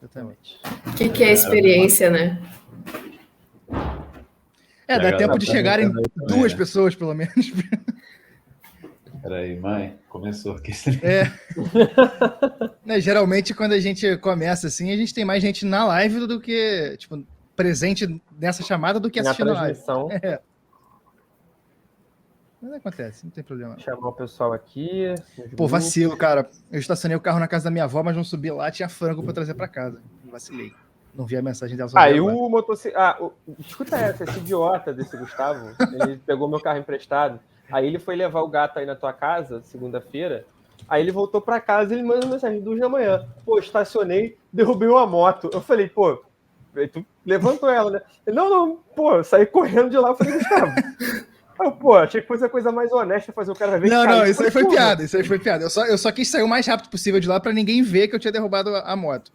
Exatamente. O que é experiência, né? Dá tempo de chegarem duas pessoas, pelo menos. Peraí, mãe, começou aqui. Né, geralmente, quando a gente começa assim, a gente tem mais gente na live do que, tipo, presente nessa chamada do que assistindo a live. Mas acontece, não tem problema. Chamar o pessoal aqui. Pô, vacilo, cara. Eu estacionei o carro na casa da minha avó, mas não subi lá, tinha frango pra trazer pra casa. Vacilei. Não vi a mensagem dela. Aí o motociclista... escuta esse idiota desse Gustavo. Ele pegou meu carro emprestado. Aí ele foi levar o gato aí na tua casa, segunda-feira. Aí ele voltou pra casa e ele manda mensagem 2 da manhã. Pô, estacionei, derrubei uma moto. Eu falei, pô, tu levantou ela, né? Ele, não, pô, eu saí correndo de lá. Eu falei, Gustavo... Pô, achei que fosse a coisa mais honesta fazer o cara ver. Não, isso aí foi piada, Eu só quis sair o mais rápido possível de lá pra ninguém ver que eu tinha derrubado a moto.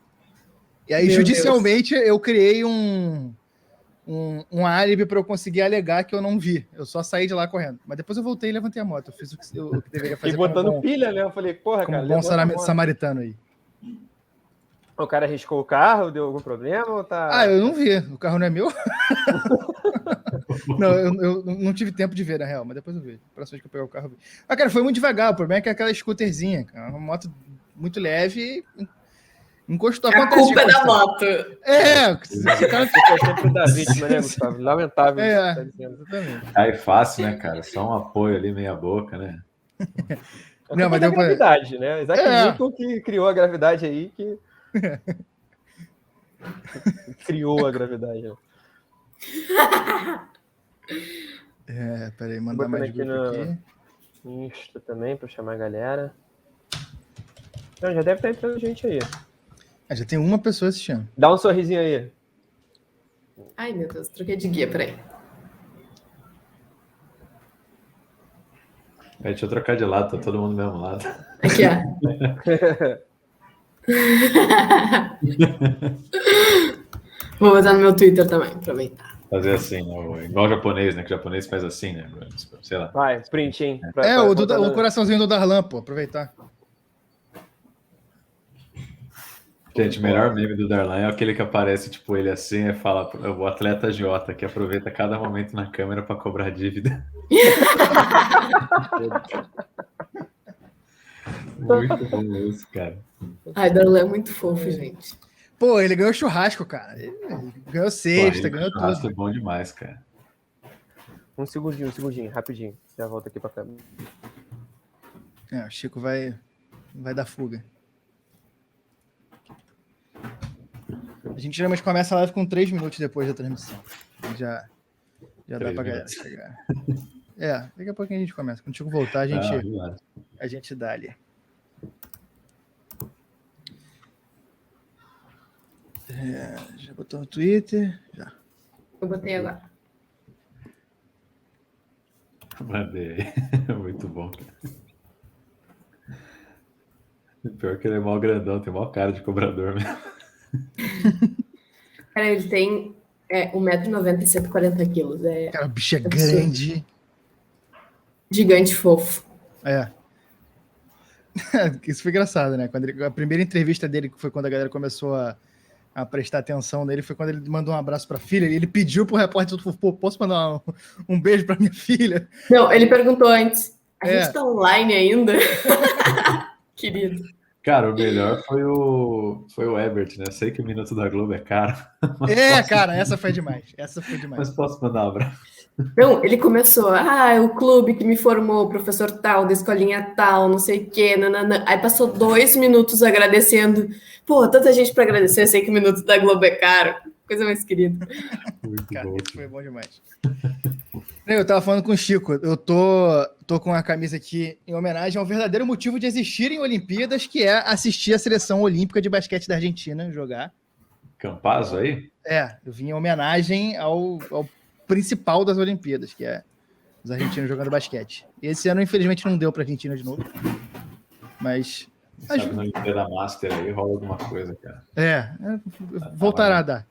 E aí, judicialmente, eu criei um álibi pra eu conseguir alegar que eu não vi. Eu só saí de lá correndo. Mas depois eu voltei e levantei a moto. Eu fiz o que deveria fazer. E botando pilha, né? Eu falei, porra, como cara. Como bom samaritano aí. O cara arriscou o carro, deu algum problema ou tá... eu não vi. O carro não é meu. Não, eu não tive tempo de ver, na real, mas depois eu vi. A próxima vez que eu pegar o carro, eu vi. Mas, cara, foi muito devagar. O problema é que é aquela scooterzinha, cara, uma moto muito leve, encostou. A culpa é da moto. O cara... é sempre da vítima, né, Gustavo? Lamentável. Exatamente. Aí fácil, né, cara? Só um apoio ali, meia boca, né? Não, mas deu gravidade, né? Isaac Newton que criou a gravidade aí, que criou a gravidade. Peraí, mandar mais grupo aqui. Insta também, pra chamar a galera. Não, já deve estar entrando gente aí. Já tem uma pessoa assistindo. Dá um sorrisinho aí. Ai, meu Deus, troquei de guia, peraí. Deixa eu trocar de lado, tá todo mundo do mesmo lado. Aqui, ó. Vou botar no meu Twitter também, aproveitar. Fazer assim, né? Igual o japonês, né? Que o japonês faz assim, né? Sei lá. Vai, print, hein? O coraçãozinho do Darlan, pô, aproveitar. Gente, o melhor meme do Darlan é aquele que aparece, tipo, ele assim e fala, o atleta Jota, que aproveita cada momento na câmera pra cobrar dívida. Muito bom isso, cara. Ai, Darlan é muito fofo, gente. Pô, ele ganhou churrasco, cara. Ele ganhou sexta, ganhou tudo. Churrasco é bom demais, cara. Um segundinho, rapidinho. Já volto aqui pra câmera. O Chico vai dar fuga. A gente geralmente começa a live com 3 minutos depois da transmissão. Já dá pra galera chegar. Daqui a pouquinho a gente começa. Quando o Chico voltar, a gente dá ali. Já botou no Twitter? Já. Eu botei agora. Mandei aí. Muito bom. Pior que ele é mal grandão, tem maior cara de cobrador mesmo. Cara, ele tem 1,90m e 140kg. Cara, o bicho é grande. Gigante fofo. Isso foi engraçado, né? A primeira entrevista dele, que foi quando a galera começou a prestar atenção nele, foi quando ele mandou um abraço pra filha. E ele pediu pro repórter, pô, posso mandar um beijo pra minha filha? Não, ele perguntou antes. A gente tá online ainda? Querido. Cara, o melhor foi o Ebert, né? Sei que o Minuto da Globo é caro. Cara, essa foi demais. Mas posso mandar um abraço? Não, ele começou, o clube que me formou, professor tal, da escolinha tal, não sei o quê, nanana. Aí passou 2 minutos agradecendo. Pô, tanta gente para agradecer, sei que o Minuto da Globo é caro. Coisa mais querida. Muito cara, bom. Isso foi bom demais. Eu tava falando com o Chico, eu tô com a camisa aqui em homenagem ao verdadeiro motivo de existirem Olimpíadas, que é assistir a seleção olímpica de basquete da Argentina jogar. Campazzo aí? Eu vim em homenagem ao principal das Olimpíadas, que é os argentinos jogando basquete. Esse ano, infelizmente, não deu pra Argentina de novo. Mas... Sabe, na Olimpíada Master aí rola alguma coisa, cara. Voltará a dar.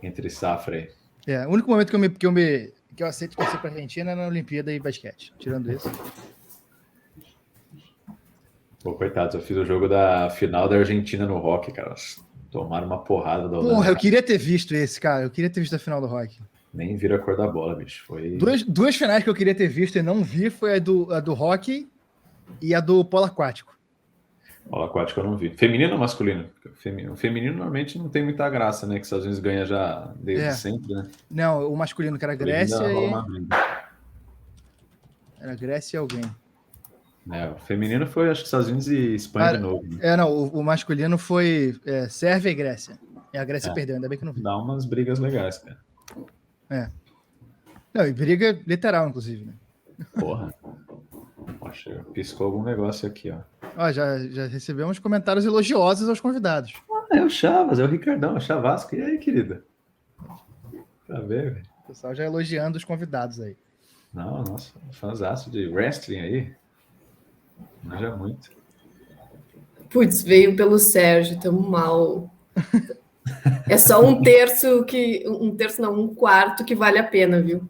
Entre safra aí. O único momento que eu aceito torcer pra Argentina é na Olimpíada e basquete. Tirando isso. Pô, coitados, eu fiz o jogo da final da Argentina no Rock, cara. Tomaram uma porrada da Holanda. Porra, eu queria ter visto esse, cara. Eu queria ter visto a final do Rock. Nem vira a cor da bola, bicho. Foi... Duas finais que eu queria ter visto e não vi foi a do Rock e a do polo aquático. Polo aquático eu não vi. Feminino ou masculino? Feminino normalmente não tem muita graça, né? Que os Estados Unidos ganham já desde sempre, né? Não, o masculino que era Grécia Era Grécia e alguém. O feminino foi, acho que Estados Unidos e Espanha de novo. Né? Não, o masculino foi Sérvia e Grécia. E a Grécia perdeu, ainda bem que não vi. Dá umas brigas legais, cara. Não, e briga literal, inclusive, né? Porra. Poxa, piscou algum negócio aqui, ó. Ó, já recebemos comentários elogiosos aos convidados. É o Chavas, é o Ricardão, é o Chavasco. E aí, querida? Pra ver, velho. O pessoal já elogiando os convidados aí. Não, nossa, fãzaço de wrestling aí. Manja muito. Putz, veio pelo Sérgio, tamo mal. É só um quarto que vale a pena, viu?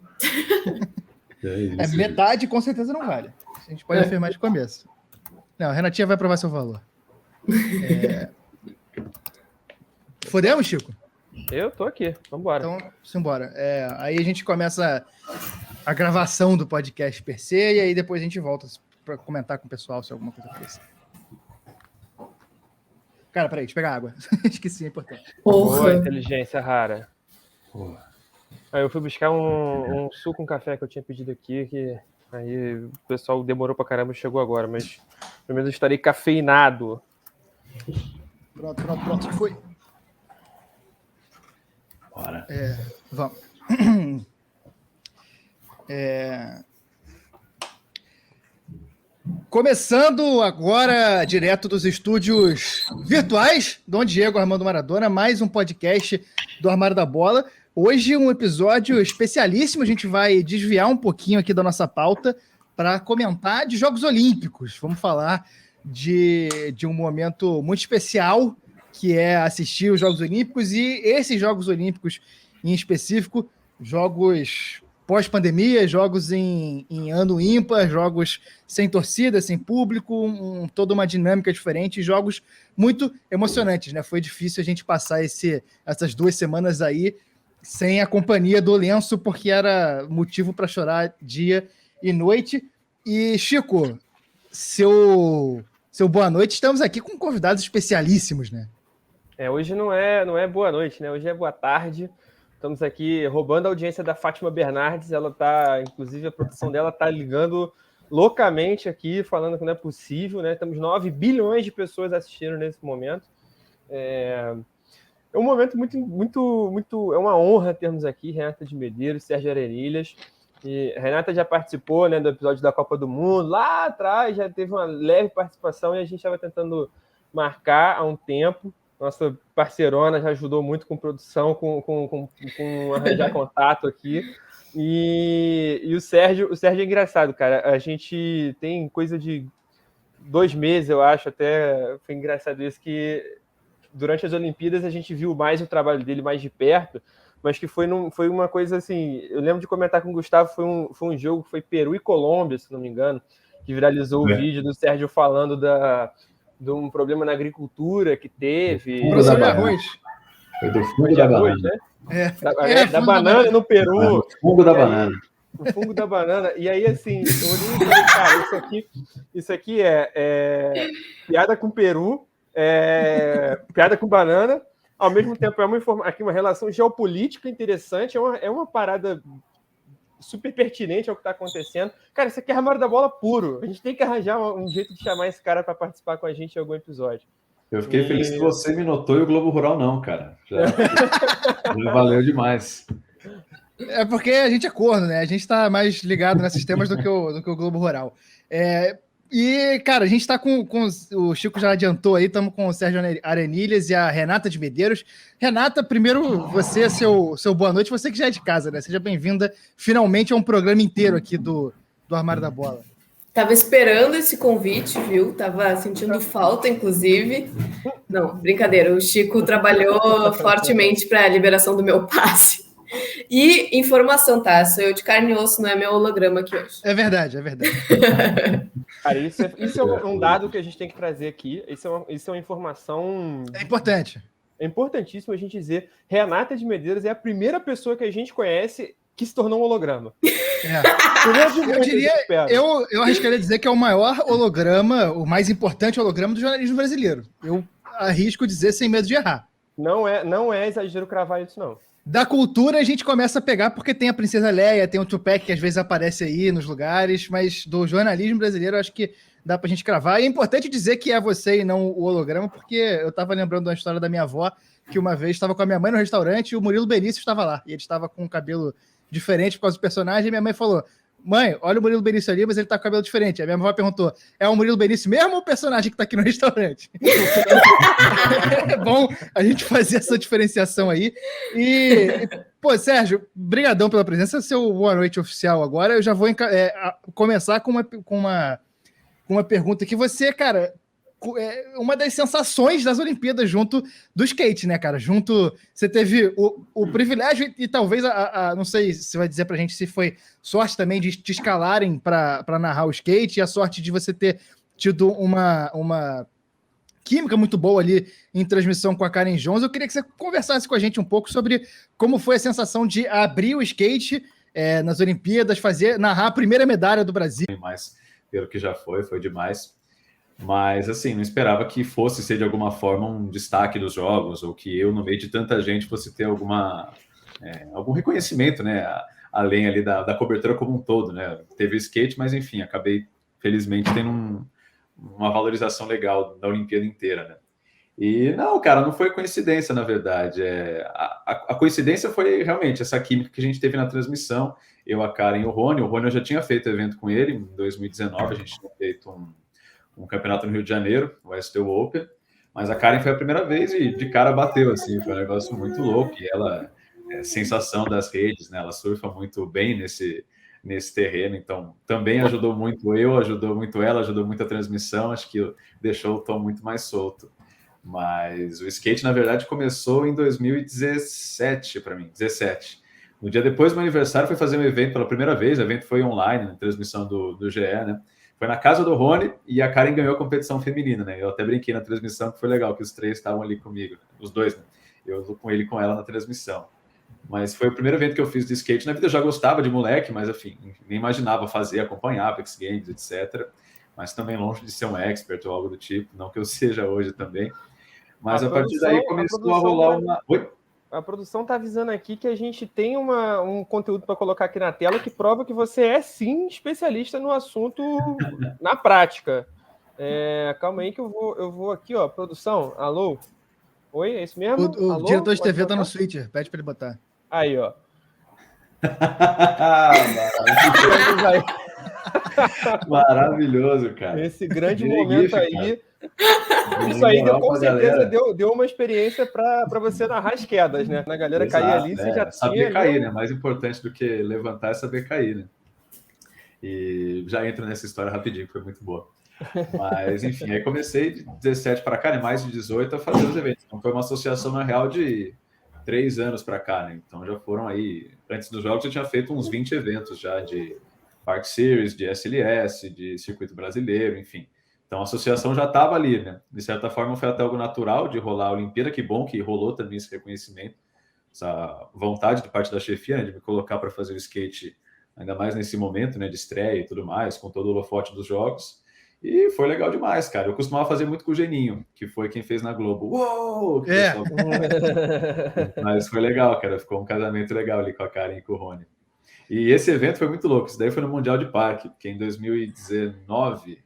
Metade com certeza não vale. A gente pode afirmar de começo. Não, a Renatinha vai provar seu valor. Fodemos, Chico? Eu tô aqui, vambora. Então, simbora. Aí a gente começa a gravação do podcast per se, e aí depois a gente volta para comentar com o pessoal se alguma coisa aparecer. Cara, peraí, deixa eu pegar água. Esqueci, é importante. Boa, inteligência rara. Porra. Aí eu fui buscar um suco, um café que eu tinha pedido aqui, que aí o pessoal demorou pra caramba e chegou agora, mas pelo menos eu estarei cafeinado. Pronto, foi. Bora. Vamos. Começando agora, direto dos estúdios virtuais, Dom Diego Armando Maradona, mais um podcast do Armário da Bola. Hoje um episódio especialíssimo, a gente vai desviar um pouquinho aqui da nossa pauta para comentar de Jogos Olímpicos. Vamos falar de um momento muito especial, que é assistir os Jogos Olímpicos, e esses Jogos Olímpicos em específico, jogos pós-pandemia, jogos em ano ímpar, jogos sem torcida, sem público, toda uma dinâmica diferente, jogos muito emocionantes, né? Foi difícil a gente passar essas 2 semanas aí sem a companhia do lenço, porque era motivo para chorar dia e noite. E, Chico, seu boa noite, estamos aqui com convidados especialíssimos, né? Hoje não é boa noite, né? Hoje é boa tarde. Estamos aqui roubando a audiência da Fátima Bernardes. Ela tá, inclusive, a produção dela tá ligando loucamente aqui, falando que não é possível, né? Temos 9 bilhões de pessoas assistindo nesse momento. É um momento muito. É uma honra termos aqui Renata de Medeiros, Sérgio Arenilhas. E a Renata já participou, né, do episódio da Copa do Mundo. Lá atrás já teve uma leve participação e a gente estava tentando marcar há um tempo. Nossa parceirona já ajudou muito com produção, com arranjar contato aqui. E o Sérgio é engraçado, cara. A gente tem coisa de 2 meses, eu acho, até foi engraçado isso, que durante as Olimpíadas a gente viu mais o trabalho dele mais de perto, mas que foi uma coisa assim... Eu lembro de comentar com o Gustavo, foi um jogo que foi Peru e Colômbia, se não me engano, que viralizou o vídeo do Sérgio falando de um problema na agricultura que teve. Produção de arroz. Foi do fungo da banana. Né? Da banana no Peru. O fungo da banana. O fungo da banana. E aí, assim, eu olhei e falei, cara, isso aqui é piada com Peru, piada com banana, ao mesmo tempo aqui uma relação geopolítica interessante, é uma parada super pertinente ao que está acontecendo. Cara, isso aqui é Armário da Bola puro. A gente tem que arranjar um jeito de chamar esse cara para participar com a gente em algum episódio. Eu fiquei feliz que você me notou e o Globo Rural não, cara. Já valeu demais. É porque a gente é corno, né? A gente está mais ligado nesses temas do que o Globo Rural. E, cara, a gente está com o Chico já adiantou aí, estamos com o Sérgio Arenilhas e a Renata de Medeiros. Renata, primeiro, você, seu boa noite, você que já é de casa, né? Seja bem-vinda finalmente a um programa inteiro aqui do Armário da Bola. Tava esperando esse convite, viu? Tava sentindo falta, inclusive. Não, brincadeira, o Chico trabalhou fortemente para a liberação do meu passe. E informação, tá? Sou eu de carne e osso, não é meu holograma aqui hoje. É verdade. Cara, isso é um dado que a gente tem que trazer aqui. Isso é uma informação... É importante. É importantíssimo a gente dizer, Renata de Medeiros é a primeira pessoa que a gente conhece que se tornou um holograma. Eu diria, eu arriscaria dizer que é o maior holograma, o mais importante holograma do jornalismo brasileiro. Eu arrisco dizer sem medo de errar. Não é exagero cravar isso, não. Da cultura a gente começa a pegar porque tem a Princesa Leia, tem o Tupac que às vezes aparece aí nos lugares, mas do jornalismo brasileiro eu acho que dá pra gente cravar. E é importante dizer que é você e não o holograma, porque eu tava lembrando uma história da minha avó, que uma vez estava com a minha mãe no restaurante e o Murilo Benício estava lá. E ele estava com um cabelo diferente por causa do personagem, e minha mãe falou: mãe, olha o Murilo Benício ali, mas ele tá com cabelo diferente. Aí minha avó perguntou: é o Murilo Benício mesmo ou o personagem que tá aqui no restaurante? É bom a gente fazer essa diferenciação aí. E pô, Sérgio, brigadão pela presença. Seu boa noite oficial agora. Eu já vou começar com uma pergunta que você, cara, uma das sensações das Olimpíadas junto do skate, né, cara? Você teve o privilégio e talvez, não sei se você vai dizer pra gente se foi sorte também de te escalarem para narrar o skate e a sorte de você ter tido uma química muito boa ali em transmissão com a Karen Jones. Eu queria que você conversasse com a gente um pouco sobre como foi a sensação de abrir o skate nas Olimpíadas, narrar a primeira medalha do Brasil. Mas pelo que já foi demais. Mas, assim, não esperava que fosse ser de alguma forma um destaque dos jogos, ou que eu, no meio de tanta gente, fosse ter algum reconhecimento, né? Além ali da cobertura como um todo, né? Teve skate, mas, enfim, acabei, felizmente, tendo uma valorização legal da Olimpíada inteira, né? E, não, cara, não foi coincidência, na verdade. A coincidência foi, realmente, essa química que a gente teve na transmissão. Eu, a Karen e o Rony. O Rony eu já tinha feito evento com ele, em 2019, a gente tinha feito um campeonato no Rio de Janeiro, o STU Open, mas a Karen foi a primeira vez e de cara bateu, assim, foi um negócio muito louco, e ela é sensação das redes, né, ela surfa muito bem nesse terreno, então também ajudou muito ajudou muito ela, ajudou muito a transmissão, acho que deixou o tom muito mais solto. Mas o skate, na verdade, começou em 2017 para mim, 17. No dia depois do meu aniversário, fui fazer um evento pela primeira vez, o evento foi online, na transmissão do GE, né? Foi na casa do Rony e a Karen ganhou a competição feminina, né? Eu até brinquei na transmissão que foi legal, que os três estavam ali comigo, os dois, né? Eu com ele e com ela na transmissão. Mas foi o primeiro evento que eu fiz de skate. Na vida eu já gostava de moleque, mas enfim, nem imaginava fazer, acompanhar Apex Games, etc. Mas também longe de ser um expert ou algo do tipo, não que eu seja hoje também. Mas a partir daí começou a rolar uma... Oi? A produção está avisando aqui que a gente tem um conteúdo para colocar aqui na tela que prova que você é, sim, especialista no assunto na prática. Calma aí que eu vou aqui, ó. Produção, alô? Oi, é isso mesmo? O alô? diretor de TV está no Switcher, pede para ele botar. Aí, ó. Maravilhoso, cara. Esse grande momento aí... Isso aí com certeza deu uma experiência para você narrar as quedas, né? Na galera cair ali, você já saber cair, né? Mais importante do que levantar é saber cair, né? E já entro nessa história rapidinho, que foi muito boa. Mas, enfim, aí comecei de 17 para cá, né? Mais de 18 a fazer os eventos. Então foi uma associação, na real, de 3 anos para cá, né? Então já foram aí... Antes dos jogos eu tinha feito uns 20 eventos já de Park Series, de SLS, de Circuito Brasileiro, enfim. Então a associação já estava ali, né? De certa forma foi até algo natural de rolar a Olimpíada, que bom que rolou também esse reconhecimento, essa vontade de parte da chefia, né, de me colocar para fazer o skate, ainda mais nesse momento, né, de estreia e tudo mais, com todo o holofote dos jogos. E foi legal demais, cara. Eu costumava fazer muito com o Geninho, que foi quem fez na Globo. Uou! Mas foi legal, cara. Ficou um casamento legal ali com a Karen e com o Rony. E esse evento foi muito louco. Isso daí foi no Mundial de Parque, que em 2019...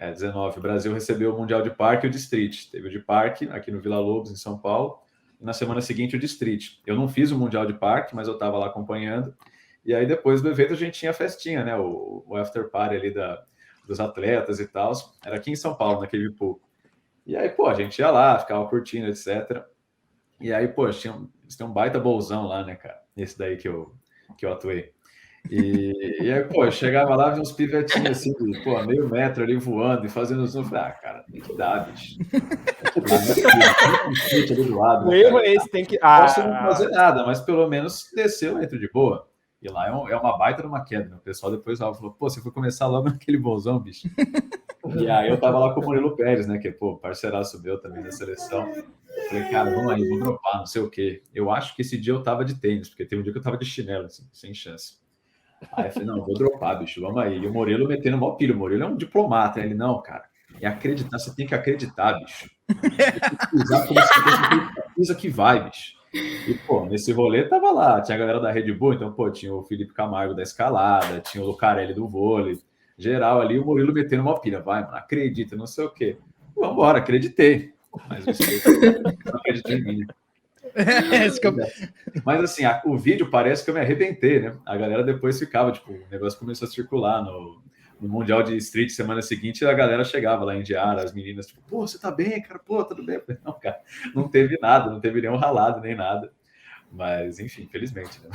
19, o Brasil recebeu o Mundial de Parque e o de Street. Teve o de Parque aqui no Vila Lobos, em São Paulo, e na semana seguinte o de Street. Eu não fiz o Mundial de Parque, mas eu estava lá acompanhando, e aí depois do evento a gente tinha a festinha, né? O after party ali dos atletas e tal. Era aqui em São Paulo, naquele pool. E aí, pô, a gente ia lá, ficava curtindo, etc. E aí, pô, tinha um baita bolzão lá, né, cara? Esse daí que eu atuei. E aí, pô, eu chegava lá, vi uns pivetinhos assim, pô, meio metro ali voando e fazendo zoom. Eu falei, cara, tem que dar, bicho. Ali do lado, o erro é esse, tem que. Posso não fazer nada, mas pelo menos desceu, entro de boa. E lá é uma baita numa queda, né? O pessoal depois falou, pô, você foi começar logo naquele bolsão, bicho. E aí eu tava lá com o Murilo Pérez, né? Que, pô, parceiraço meu também da seleção. Eu falei, cara, vamos aí, vamos dropar, não sei o quê. Eu acho que esse dia eu tava de tênis, porque teve um dia que eu tava de chinelo, assim, sem chance. Aí eu falei, não, vou dropar, bicho, vamos aí. E o Murilo metendo mó pilha. O Murilo é um diplomata. Ele, não, cara, é acreditar, você tem que acreditar, bicho. Tem que usar como você que vai, bicho. E, pô, nesse rolê tava lá, tinha a galera da Red Bull, então, pô, tinha o Felipe Camargo da escalada, tinha o Lucarelli do vôlei, geral ali, o Murilo metendo uma pilha, vai, mano, acredita, não sei o quê. Vambora, acreditei. Mas você não acreditou em mim. Mas assim, o vídeo parece que eu me arrebentei, né? A galera depois ficava, tipo, o negócio começou a circular no Mundial de Street semana seguinte, a galera chegava lá em Diara, as meninas, tipo, pô, você tá bem, cara? Pô, tudo bem? Eu falei, não, cara, não teve nada, não teve nenhum ralado, nem nada. Mas, enfim, infelizmente, né?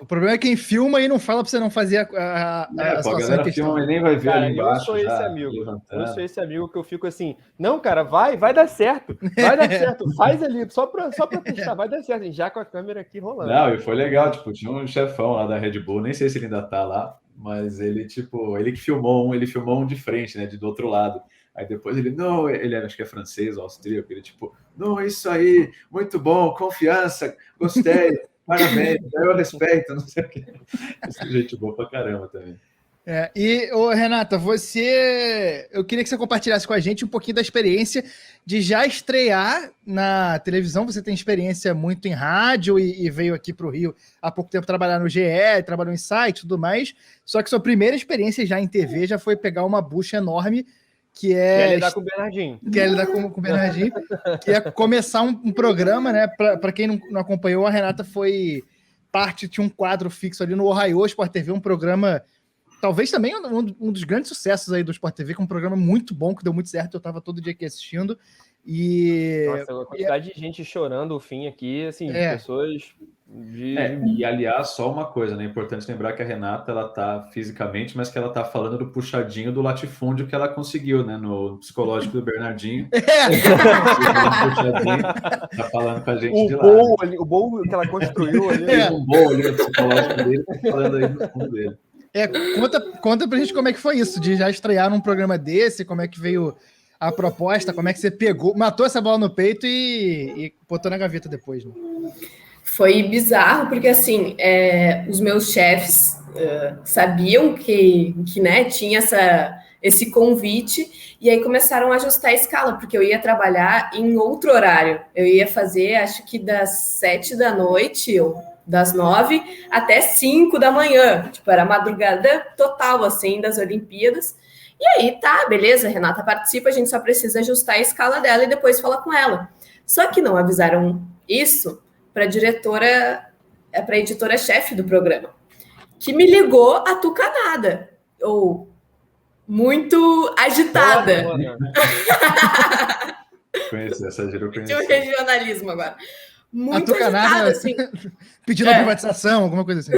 O problema é quem filma e não fala pra você não fazer a situação em questão. Filma, nem vai ver, cara, ali embaixo. Eu sou esse amigo. Eu sou esse amigo que eu fico assim, não, cara, vai dar certo. Vai dar certo. Faz ali, só pra testar, vai dar certo. Já com a câmera aqui rolando. Não, e foi legal, tipo, tinha um chefão lá da Red Bull, nem sei se ele ainda tá lá, mas ele, tipo, ele que filmou um de frente, né, do outro lado. Aí depois ele, não, ele acho que é francês ou austríaco, ele tipo, não, isso aí, muito bom, confiança, gostei, parabéns, eu respeito, não sei o quê. Esse gente boa pra caramba também. Renata, eu queria que você compartilhasse com a gente um pouquinho da experiência de já estrear na televisão. Você tem experiência muito em rádio e veio aqui para o Rio há pouco tempo trabalhar no GE, trabalhou em site e tudo mais, só que sua primeira experiência já em TV já foi pegar uma bucha enorme, que é lidar com o Bernardinho. Com o Bernardinho, que é começar um programa, né? Para quem não acompanhou, a Renata foi tinha um quadro fixo ali no Ohio Sport TV, um programa, talvez também um dos grandes sucessos aí do Sport TV, que é um programa muito bom, que deu muito certo, eu estava todo dia aqui assistindo. Nossa, a quantidade de gente chorando o fim aqui, assim, pessoas... E aliás, só uma coisa, né? É importante lembrar que a Renata, ela tá fisicamente, mas que ela tá falando do puxadinho do latifúndio que ela conseguiu, né? No psicológico do Bernardinho. Tá falando com a gente de lá. O bolo que ela construiu ali. Um bolo ali no psicológico dele, tá falando aí no fundo dele. Conta pra gente como é que foi isso, de já estrear num programa desse, como é que veio a proposta, como é que você matou essa bola no peito e botou na gaveta depois, né? Foi bizarro, porque assim, os meus chefes sabiam que né, tinha esse convite, e aí começaram a ajustar a escala, porque eu ia trabalhar em outro horário. Eu ia fazer, acho que das 7 da noite, ou das 9 até 5 da manhã. Tipo, era madrugada total, assim, das Olimpíadas. E aí, tá, beleza, a Renata participa, a gente só precisa ajustar a escala dela e depois falar com ela. Só que não avisaram isso para a editora-chefe do programa, que me ligou atucanada, ou muito agitada. Conheci essa gíria, eu conheci. Tinha um regionalismo agora. Muito atucanada, agitada, assim. Pedindo a privatização, alguma coisa assim.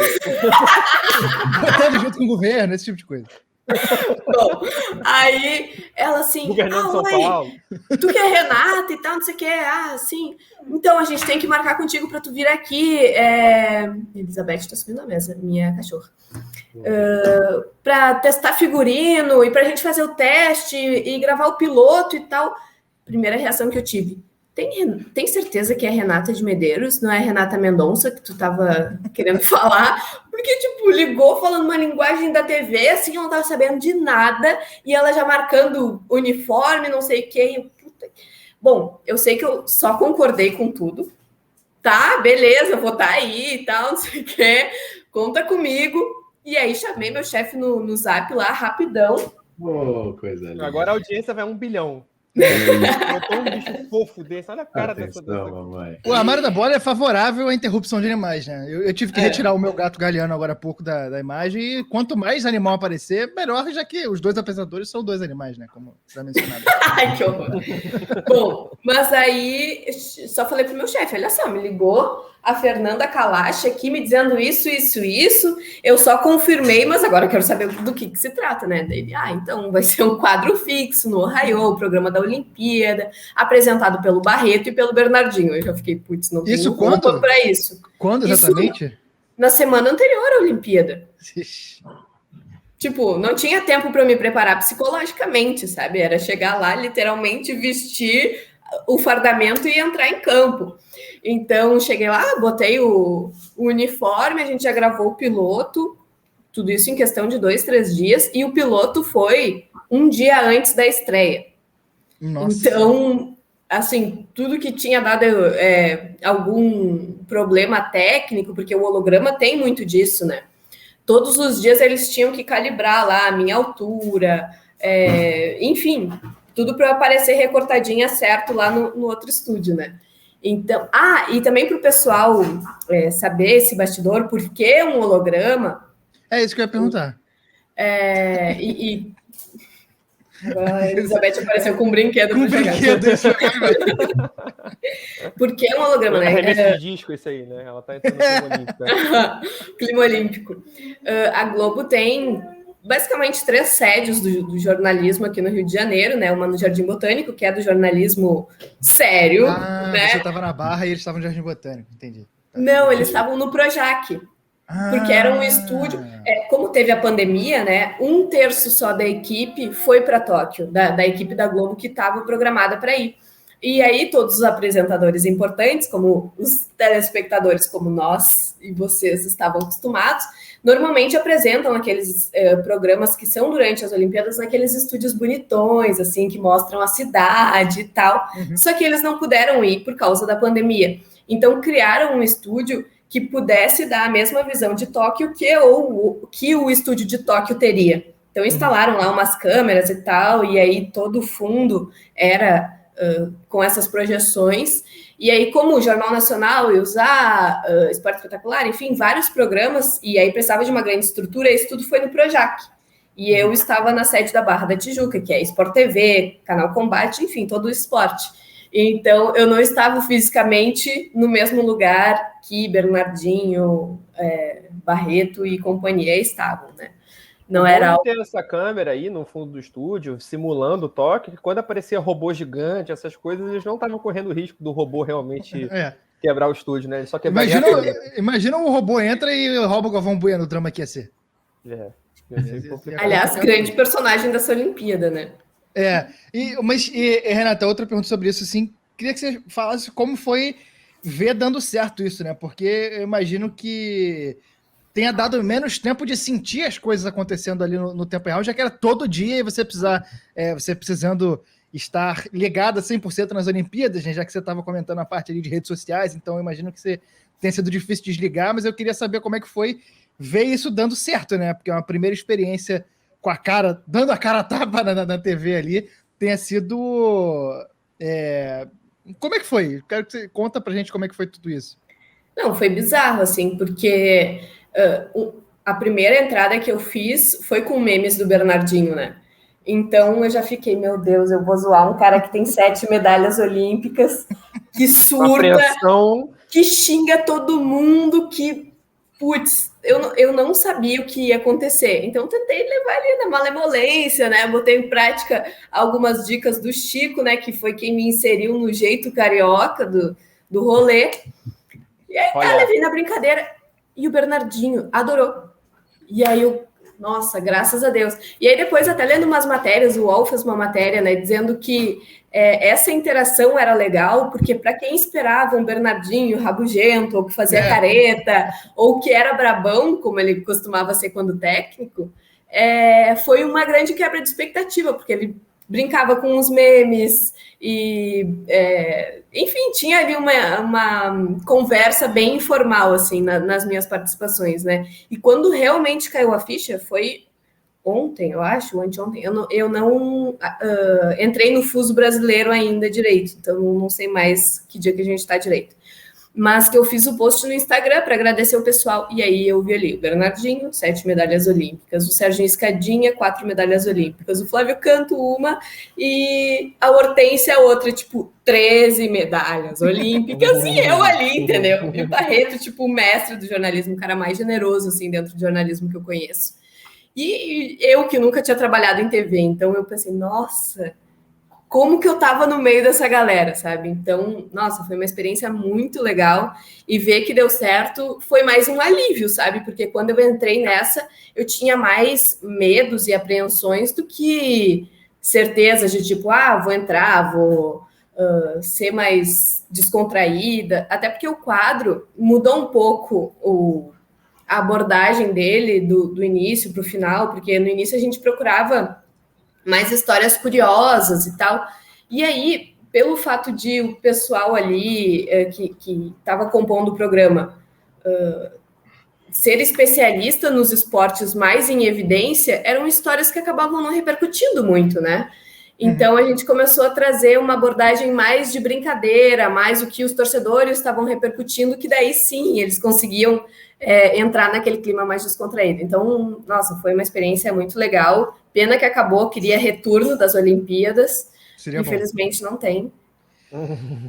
Botando junto com o governo, esse tipo de coisa. Bom, aí ela assim, governando São Paulo. Tu que é Renata e tal, não sei o que, sim. Então a gente tem que marcar contigo para tu vir aqui. Elizabeth tá subindo a mesa, minha cachorra. Para testar figurino e pra gente fazer o teste e gravar o piloto e tal. Primeira reação que eu tive. Tem certeza que é Renata de Medeiros, não é Renata Mendonça que tu tava querendo falar? Porque, tipo, ligou falando uma linguagem da TV, assim, eu não tava sabendo de nada, e ela já marcando uniforme, não sei o quê. Bom, eu sei que eu só concordei com tudo. Tá, beleza, vou estar aí e tal, não sei o quê. Conta comigo. E aí chamei meu chefe no Zap lá, rapidão. Coisa linda. Agora a audiência vai 1 bilhão. Botou um bicho fofo desse, olha a cara dessa. Mamãe. O armário da bola é favorável à interrupção de animais, né? Eu tive que retirar o meu gato Galeano agora há pouco da imagem, e quanto mais animal aparecer, melhor, já que os dois apresentadores são 2 animais, né? Como já mencionado. Ai, que horror. Bom, mas aí só falei pro meu chefe, olha só, me ligou a Fernanda Kalash aqui me dizendo isso. Eu só confirmei, mas agora eu quero saber do que se trata, né? Daí, então vai ser um quadro fixo no Ohio, o programa da Olimpíada, apresentado pelo Barreto e pelo Bernardinho. Eu já fiquei, putz, não tenho roupa para isso. Quando exatamente? na semana anterior à Olimpíada. Tipo, não tinha tempo para eu me preparar psicologicamente, sabe? Era chegar lá, literalmente, vestir o fardamento e entrar em campo. Então, cheguei lá, botei o uniforme, a gente já gravou o piloto, tudo isso em questão de 2, 3 dias, e o piloto foi um dia antes da estreia. Nossa. Então, assim, tudo que tinha dado algum problema técnico, porque o holograma tem muito disso, né? Todos os dias eles tinham que calibrar lá a minha altura, enfim, tudo para aparecer recortadinha certo lá no outro estúdio, né? Então, e também para o pessoal saber esse bastidor, por que um holograma? É isso que eu ia perguntar. A Elizabeth apareceu com um brinquedo. Por que um holograma, né? Revista de disco, isso aí, né? Ela tá entrando no clima olímpico. Clima olímpico. A Globo tem basicamente 3 sedes do jornalismo aqui no Rio de Janeiro, né? Uma no Jardim Botânico, que é do jornalismo sério. Né? Você estava na Barra e eles estavam no Jardim Botânico, entendi. Não, eles estavam no Projac. Porque era um estúdio. Como teve a pandemia, né? 1/3 só da equipe foi para Tóquio, da equipe da Globo que estava programada para ir. E aí, todos os apresentadores importantes, como os telespectadores, como nós e vocês estavam acostumados, normalmente apresentam aqueles programas que são durante as Olimpíadas naqueles estúdios bonitões, assim, que mostram a cidade e tal. Só que eles não puderam ir por causa da pandemia. Então, criaram um estúdio que pudesse dar a mesma visão de Tóquio que o estúdio de Tóquio teria. Então, instalaram lá umas câmeras e tal, e aí todo o fundo era com essas projeções. E aí, como o Jornal Nacional ia usar Esporte Espetacular, enfim, vários programas, e aí precisava de uma grande estrutura, isso tudo foi no Projac. E eu estava na sede da Barra da Tijuca, que é Sport TV, Canal Combate, enfim, todo o esporte. Então, eu não estava fisicamente no mesmo lugar que Bernardinho, Barreto e companhia estavam, né? Não era ter essa câmera aí no fundo do estúdio, simulando o toque, que quando aparecia robô gigante, essas coisas, eles não estavam correndo o risco do robô realmente quebrar o estúdio, né? Ele só quebraria imagina o robô entra e rouba o Galvão Bueno, o drama que ia ser. Aliás, grande personagem dessa Olimpíada, né? Mas, Renata, outra pergunta sobre isso, assim, queria que você falasse como foi ver dando certo isso, né? Porque eu imagino que tenha dado menos tempo de sentir as coisas acontecendo ali no tempo real, já que era todo dia e você precisando estar ligado a 100% nas Olimpíadas, né? Já que você estava comentando a parte ali de redes sociais, então eu imagino que você tenha sido difícil desligar, mas eu queria saber como é que foi ver isso dando certo, né? Porque é uma primeira experiência com a cara, dando a cara a tapa na TV ali, tenha sido... Como é que foi? Quero que você conta pra gente como é que foi tudo isso. Não, foi bizarro, assim, porque a primeira entrada que eu fiz foi com memes do Bernardinho, né? Então eu já fiquei, meu Deus, eu vou zoar um cara que tem 7 medalhas olímpicas, que surta, que xinga todo mundo, que, putz, eu não sabia o que ia acontecer. Então tentei levar ali na malemolência, né? Botei em prática algumas dicas do Chico, né? Que foi quem me inseriu no jeito carioca do rolê. E aí levei na brincadeira. E o Bernardinho adorou. E aí nossa, graças a Deus. E aí depois, até lendo umas matérias, o UOL fez uma matéria, né, dizendo que essa interação era legal, porque para quem esperava um Bernardinho rabugento, ou que fazia careta, ou que era brabão, como ele costumava ser quando técnico, foi uma grande quebra de expectativa, porque ele brincava com os memes e, enfim, tinha ali uma conversa bem informal, assim, nas minhas participações, né? E quando realmente caiu a ficha, foi ontem, eu acho, anteontem, eu não entrei no fuso brasileiro ainda direito, então não sei mais que dia que a gente está direito. Mas que eu fiz o post no Instagram para agradecer o pessoal, e aí eu vi ali o Bernardinho, 7 medalhas olímpicas, o Serginho Escadinha, 4 medalhas olímpicas, o Flávio Canto, 1, e a Hortência, outra, tipo, 13 medalhas olímpicas, e eu ali, entendeu? E o Barreto, tipo, o mestre do jornalismo, o cara mais generoso, assim, dentro do jornalismo que eu conheço. E eu que nunca tinha trabalhado em TV, então eu pensei, nossa, como que eu tava no meio dessa galera, sabe? Então, nossa, foi uma experiência muito legal e ver que deu certo foi mais um alívio, sabe? Porque quando eu entrei nessa, eu tinha mais medos e apreensões do que certeza de tipo, vou entrar, vou ser mais descontraída, até porque o quadro mudou um pouco a abordagem dele do início para o final, porque no início a gente procurava mais histórias curiosas e tal. E aí, pelo fato de o pessoal ali que estava compondo o programa ser especialista nos esportes mais em evidência, eram histórias que acabavam não repercutindo muito, né? Então, a gente começou a trazer uma abordagem mais de brincadeira, mais o que os torcedores estavam repercutindo, que daí sim, eles conseguiam entrar naquele clima mais descontraído. Então, nossa, foi uma experiência muito legal. Pena que acabou, queria retorno das Olimpíadas. Seria infelizmente bom. Não tem.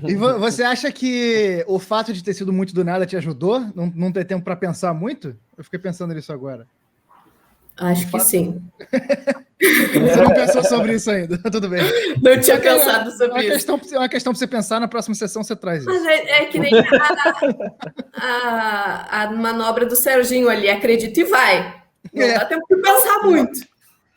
E você acha que o fato de ter sido muito do nada te ajudou? Não ter tempo para pensar muito? Eu fiquei pensando nisso agora. Acho que sim. Você não pensou sobre isso ainda, tudo bem. Não tinha pensado sobre isso. É uma questão para você pensar, na próxima sessão você traz isso. Mas é que nem a manobra do Serginho ali, acredita e vai. Não dá tempo de pensar muito.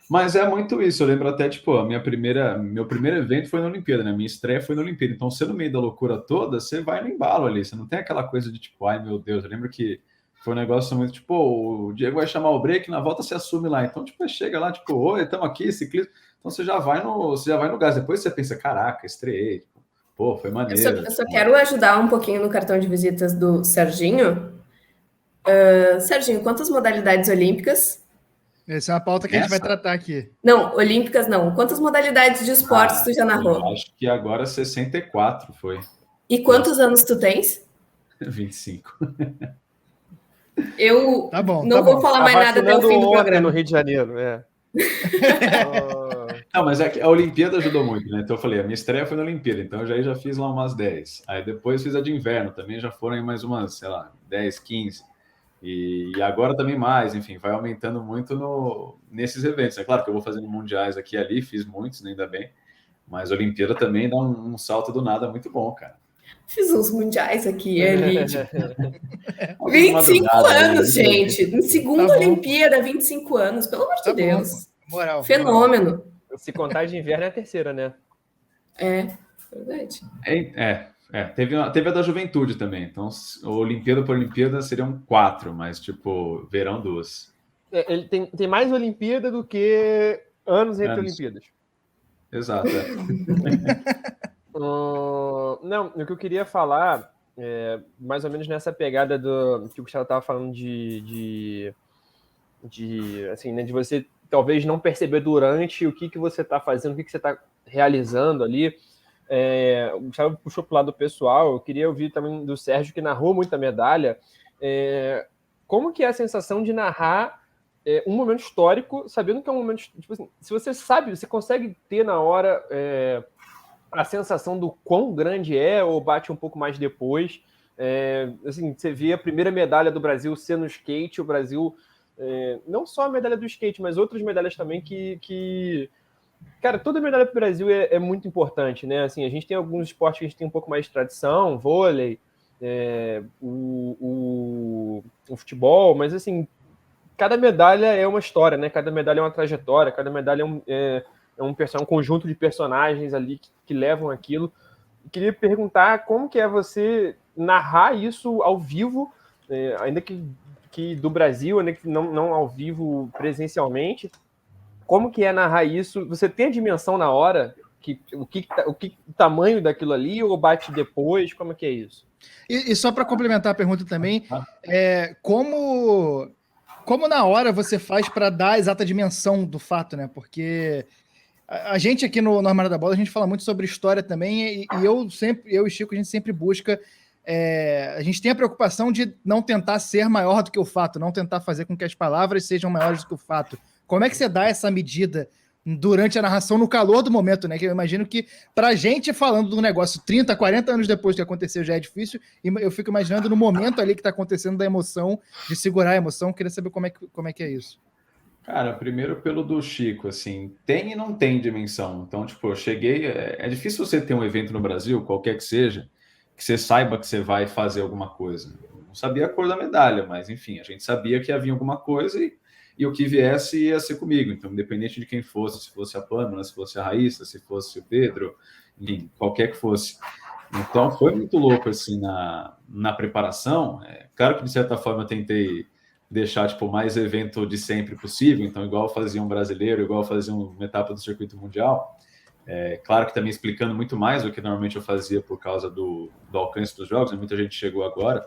Mas é muito isso, eu lembro até, tipo, meu primeiro evento foi na Olimpíada, né? Minha estreia foi na Olimpíada, então você no meio da loucura toda, você vai no embalo ali, você não tem aquela coisa de tipo, ai meu Deus, eu lembro que foi um negócio muito, tipo, o Diego vai chamar o break, na volta você assume lá, então, tipo, chega lá, tipo, oi, estamos aqui, ciclismo, então você já vai no gás, depois você pensa, caraca, estreiei, pô, foi maneiro. Eu só quero ajudar um pouquinho no cartão de visitas do Serginho. Serginho, quantas modalidades olímpicas? Essa é uma pauta que a gente vai tratar aqui. Não, olímpicas não. Quantas modalidades de esportes tu já narrou? Eu acho que agora 64 foi. E quantos anos tu tens? 25. Eu não vou falar mais nada até o fim do programa. No Rio de Janeiro, Não, mas é que a Olimpíada ajudou muito, né? Então eu falei, a minha estreia foi na Olimpíada, então eu já fiz lá umas 10. Aí depois fiz a de inverno, também já foram aí mais umas, sei lá, 10, 15. E agora também mais, enfim, vai aumentando muito nesses eventos. É claro que eu vou fazendo mundiais aqui e ali, fiz muitos, ainda bem. Mas a Olimpíada também dá um salto do nada muito bom, cara. Fiz uns mundiais aqui e ali. Tipo... 25 anos, gente. Em segunda Olimpíada, 25 anos. Pelo amor de Deus. Moral. Fenômeno. Se contar de inverno é a terceira, né? É, verdade. Teve a da juventude também. Então, Olimpíada por Olimpíada seriam 4, mas, tipo, verão 2. Ele tem mais Olimpíada do que anos entre Olimpíadas. Exato. Não, o que eu queria falar, mais ou menos nessa pegada do que o Gustavo estava falando de assim, né, de você talvez não perceber durante o que você está fazendo, o que você está realizando ali. O Gustavo puxou para o lado pessoal, eu queria ouvir também do Sérgio, que narrou muita medalha. Como que é a sensação de narrar um momento histórico, sabendo que é um momento... Tipo assim, se você sabe, você consegue ter na hora a sensação do quão grande ou bate um pouco mais depois. Assim, você vê a primeira medalha do Brasil ser no skate, o Brasil... não só a medalha do skate, mas outras medalhas também que cara, toda medalha para o Brasil é muito importante, né? Assim, a gente tem alguns esportes que a gente tem um pouco mais de tradição, vôlei, o futebol, mas assim, cada medalha é uma história, né? Cada medalha é uma trajetória, cada medalha é um conjunto de personagens ali que levam aquilo. Eu queria perguntar como que é você narrar isso ao vivo, ainda que do Brasil, ainda que não ao vivo presencialmente. Como que é narrar isso? Você tem a dimensão na hora? O tamanho daquilo ali, ou bate depois? Como é que é isso? E só para complementar a pergunta também, como na hora você faz para dar a exata dimensão do fato, né? Porque a gente aqui no Armário da Bola, a gente fala muito sobre história também, e eu e Chico, a gente sempre busca... a gente tem a preocupação de não tentar ser maior do que o fato, não tentar fazer com que as palavras sejam maiores do que o fato. Como é que você dá essa medida durante a narração, no calor do momento, né? Que eu imagino que, pra gente, falando do negócio 30, 40 anos depois que aconteceu, já é difícil, e eu fico imaginando no momento ali que tá acontecendo da emoção, de segurar a emoção. Queria saber como é que é isso. Cara, primeiro pelo do Chico, assim, tem e não tem dimensão. Então, tipo, eu cheguei. É difícil você ter um evento no Brasil, qualquer que seja, que você saiba que você vai fazer alguma coisa. Eu não sabia a cor da medalha, mas enfim, a gente sabia que havia alguma coisa e o que viesse ia ser comigo. Então, independente de quem fosse, se fosse a Pâmela, se fosse a Raíssa, se fosse o Pedro, enfim, qualquer que fosse. Então, foi muito louco, assim, na preparação. Claro que, de certa forma, eu tentei deixar tipo mais evento de sempre possível, então igual fazia um brasileiro, igual fazia uma etapa do circuito mundial, claro que também explicando muito mais do que normalmente eu fazia por causa do alcance dos jogos, né? Muita gente chegou agora,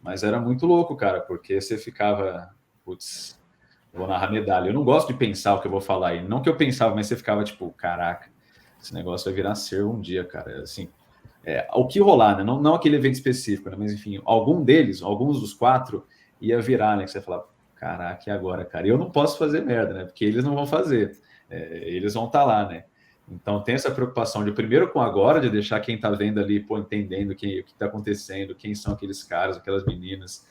mas era muito louco, cara, porque você ficava, putz, vou narrar medalha, eu não gosto de pensar o que eu vou falar aí, não que eu pensava, mas você ficava tipo, caraca, esse negócio vai virar ser um dia, cara, assim, o que rolar, né? Não aquele evento específico, né? Mas enfim, alguns dos 4 ia virar, né? Que você fala, caraca, e agora, cara? E eu não posso fazer merda, né? Porque eles não vão fazer. Eles vão estar lá, né? Então tem essa preocupação de primeiro com agora, de deixar quem tá vendo ali, pô, entendendo o que tá acontecendo, quem são aqueles caras, aquelas meninas,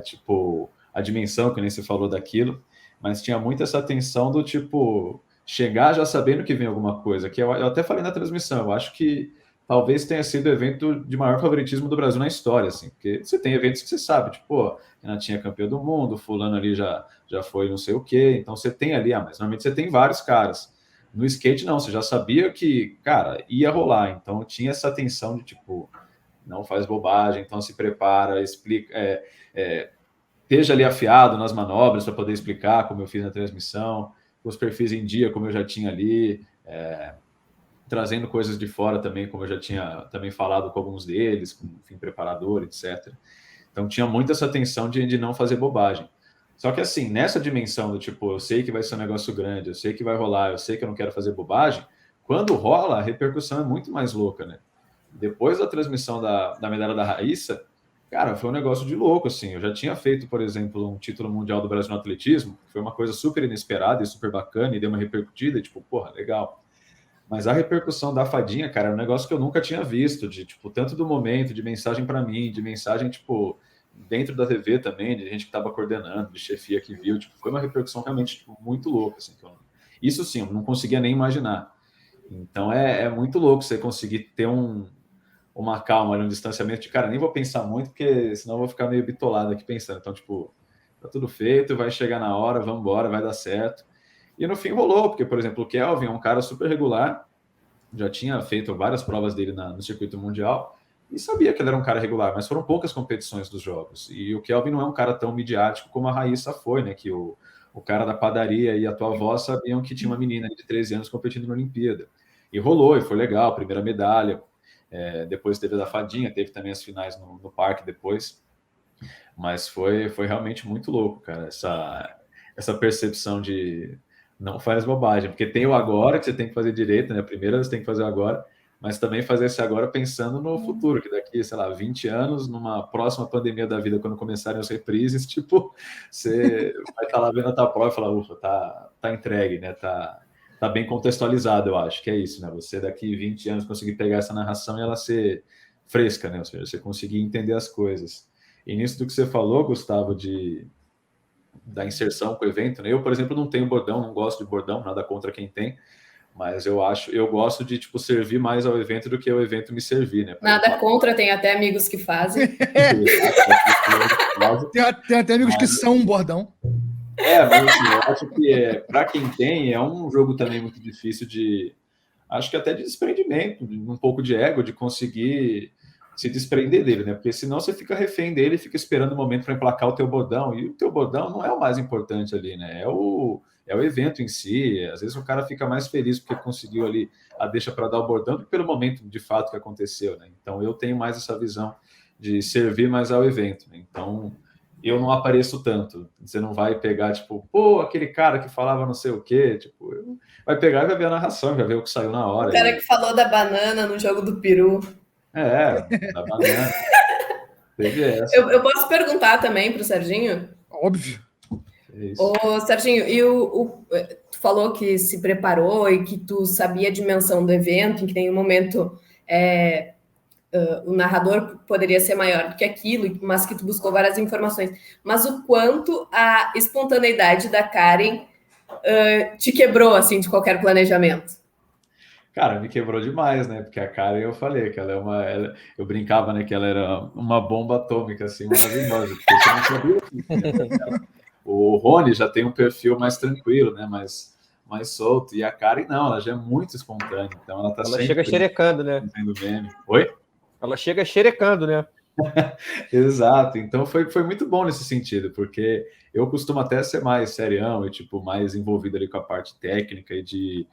tipo, a dimensão, que nem você falou daquilo, mas tinha muito essa tensão do tipo, chegar já sabendo que vem alguma coisa, que eu até falei na transmissão, eu acho que talvez tenha sido o evento de maior favoritismo do Brasil na história, assim, porque você tem eventos que você sabe, tipo, pô, Renatinha é campeã do mundo, fulano ali já foi não sei o quê, então você tem ali, mas normalmente você tem vários caras. No skate, não, você já sabia que, cara, ia rolar, então tinha essa tensão de, tipo, não faz bobagem, então se prepara, explica, esteja ali afiado nas manobras para poder explicar, como eu fiz na transmissão, os perfis em dia, como eu já tinha ali, trazendo coisas de fora também, como eu já tinha também falado com alguns deles, com enfim, preparador, etc. Então tinha muito essa tensão de não fazer bobagem. Só que assim, nessa dimensão do tipo, eu sei que vai ser um negócio grande, eu sei que vai rolar, eu sei que eu não quero fazer bobagem, quando rola, a repercussão é muito mais louca, né? Depois da transmissão da medalha da Raíssa, cara, foi um negócio de louco, assim. Eu já tinha feito, por exemplo, um título mundial do Brasil no atletismo, que foi uma coisa super inesperada e super bacana, e deu uma repercutida, e tipo, porra, legal. Mas a repercussão da fadinha, cara, é um negócio que eu nunca tinha visto, de tipo, tanto do momento, de mensagem para mim, de mensagem, tipo, dentro da TV também, de gente que estava coordenando, de chefia que viu, tipo, foi uma repercussão realmente tipo, muito louca, assim, isso sim, eu não conseguia nem imaginar. Então é muito louco você conseguir ter uma calma, um distanciamento de, cara, nem vou pensar muito, porque senão eu vou ficar meio bitolado aqui pensando. Então, tipo, tá tudo feito, vai chegar na hora, vamos embora, vai dar certo. E no fim rolou, porque, por exemplo, o Kelvin é um cara super regular, já tinha feito várias provas dele no circuito mundial e sabia que ele era um cara regular, mas foram poucas competições dos jogos. E o Kelvin não é um cara tão midiático como a Raíssa foi, né? Que o cara da padaria e a tua avó sabiam que tinha uma menina de 13 anos competindo na Olimpíada. E rolou, e foi legal, primeira medalha. Depois teve a da fadinha, teve também as finais no parque depois. Mas foi realmente muito louco, cara, essa percepção de não faz bobagem, porque tem o agora que você tem que fazer direito, né? Primeiro você tem que fazer o agora, mas também fazer esse agora pensando no futuro, que daqui, sei lá, 20 anos, numa próxima pandemia da vida, quando começarem as reprises, tipo, você vai estar lá vendo a tua prova e falar, ufa, tá entregue, né? Tá bem contextualizado, eu acho, que é isso, né? Você daqui 20 anos conseguir pegar essa narração e ela ser fresca, né? Ou seja, você conseguir entender as coisas. E nisso do que você falou, Gustavo, da inserção com o evento, né? Eu, por exemplo, não tenho bordão, não gosto de bordão, nada contra quem tem, mas eu gosto de tipo servir mais ao evento do que o evento me servir, né? Nada contra, tem até amigos que fazem. Tem até amigos que são um bordão. Mas assim, eu acho que para quem tem, é um jogo também muito difícil acho que até de desprendimento, um pouco de ego, de conseguir se desprender dele, né? Porque senão você fica refém dele, fica esperando o momento para emplacar o teu bordão, e o teu bordão não é o mais importante ali, né? É o evento em si. Às vezes o cara fica mais feliz porque conseguiu ali a deixa para dar o bordão do que pelo momento de fato que aconteceu, né? Então eu tenho mais essa visão de servir mais ao evento, né? Então eu não apareço tanto. Você não vai pegar, tipo, pô, aquele cara que falava não sei o quê, tipo, vai pegar e vai ver a narração, vai ver o que saiu na hora. O cara que falou da banana no jogo do peru. Da banana. Teve essa. Eu posso perguntar também para o Serginho? Óbvio. Ô, Serginho, tu falou que se preparou e que tu sabia a dimensão do evento, em que nenhum momento o narrador poderia ser maior do que aquilo, mas que tu buscou várias informações. Mas o quanto a espontaneidade da Karen te quebrou, assim, de qualquer planejamento? Cara, me quebrou demais, né? Porque a Karen, eu falei que ela é eu brincava, né, que ela era uma bomba atômica, assim, maravilhosa, porque você não sabia o que tinha. O Rony já tem um perfil mais tranquilo, né? Mais solto. E a Karen, não, ela já é muito espontânea. Então ela tá Ela sempre chega xerecando, né? fazendo meme. Oi? Ela chega xerecando, né? Exato. Então foi muito bom nesse sentido, porque eu costumo até ser mais serião e tipo mais envolvido ali com a parte técnica e de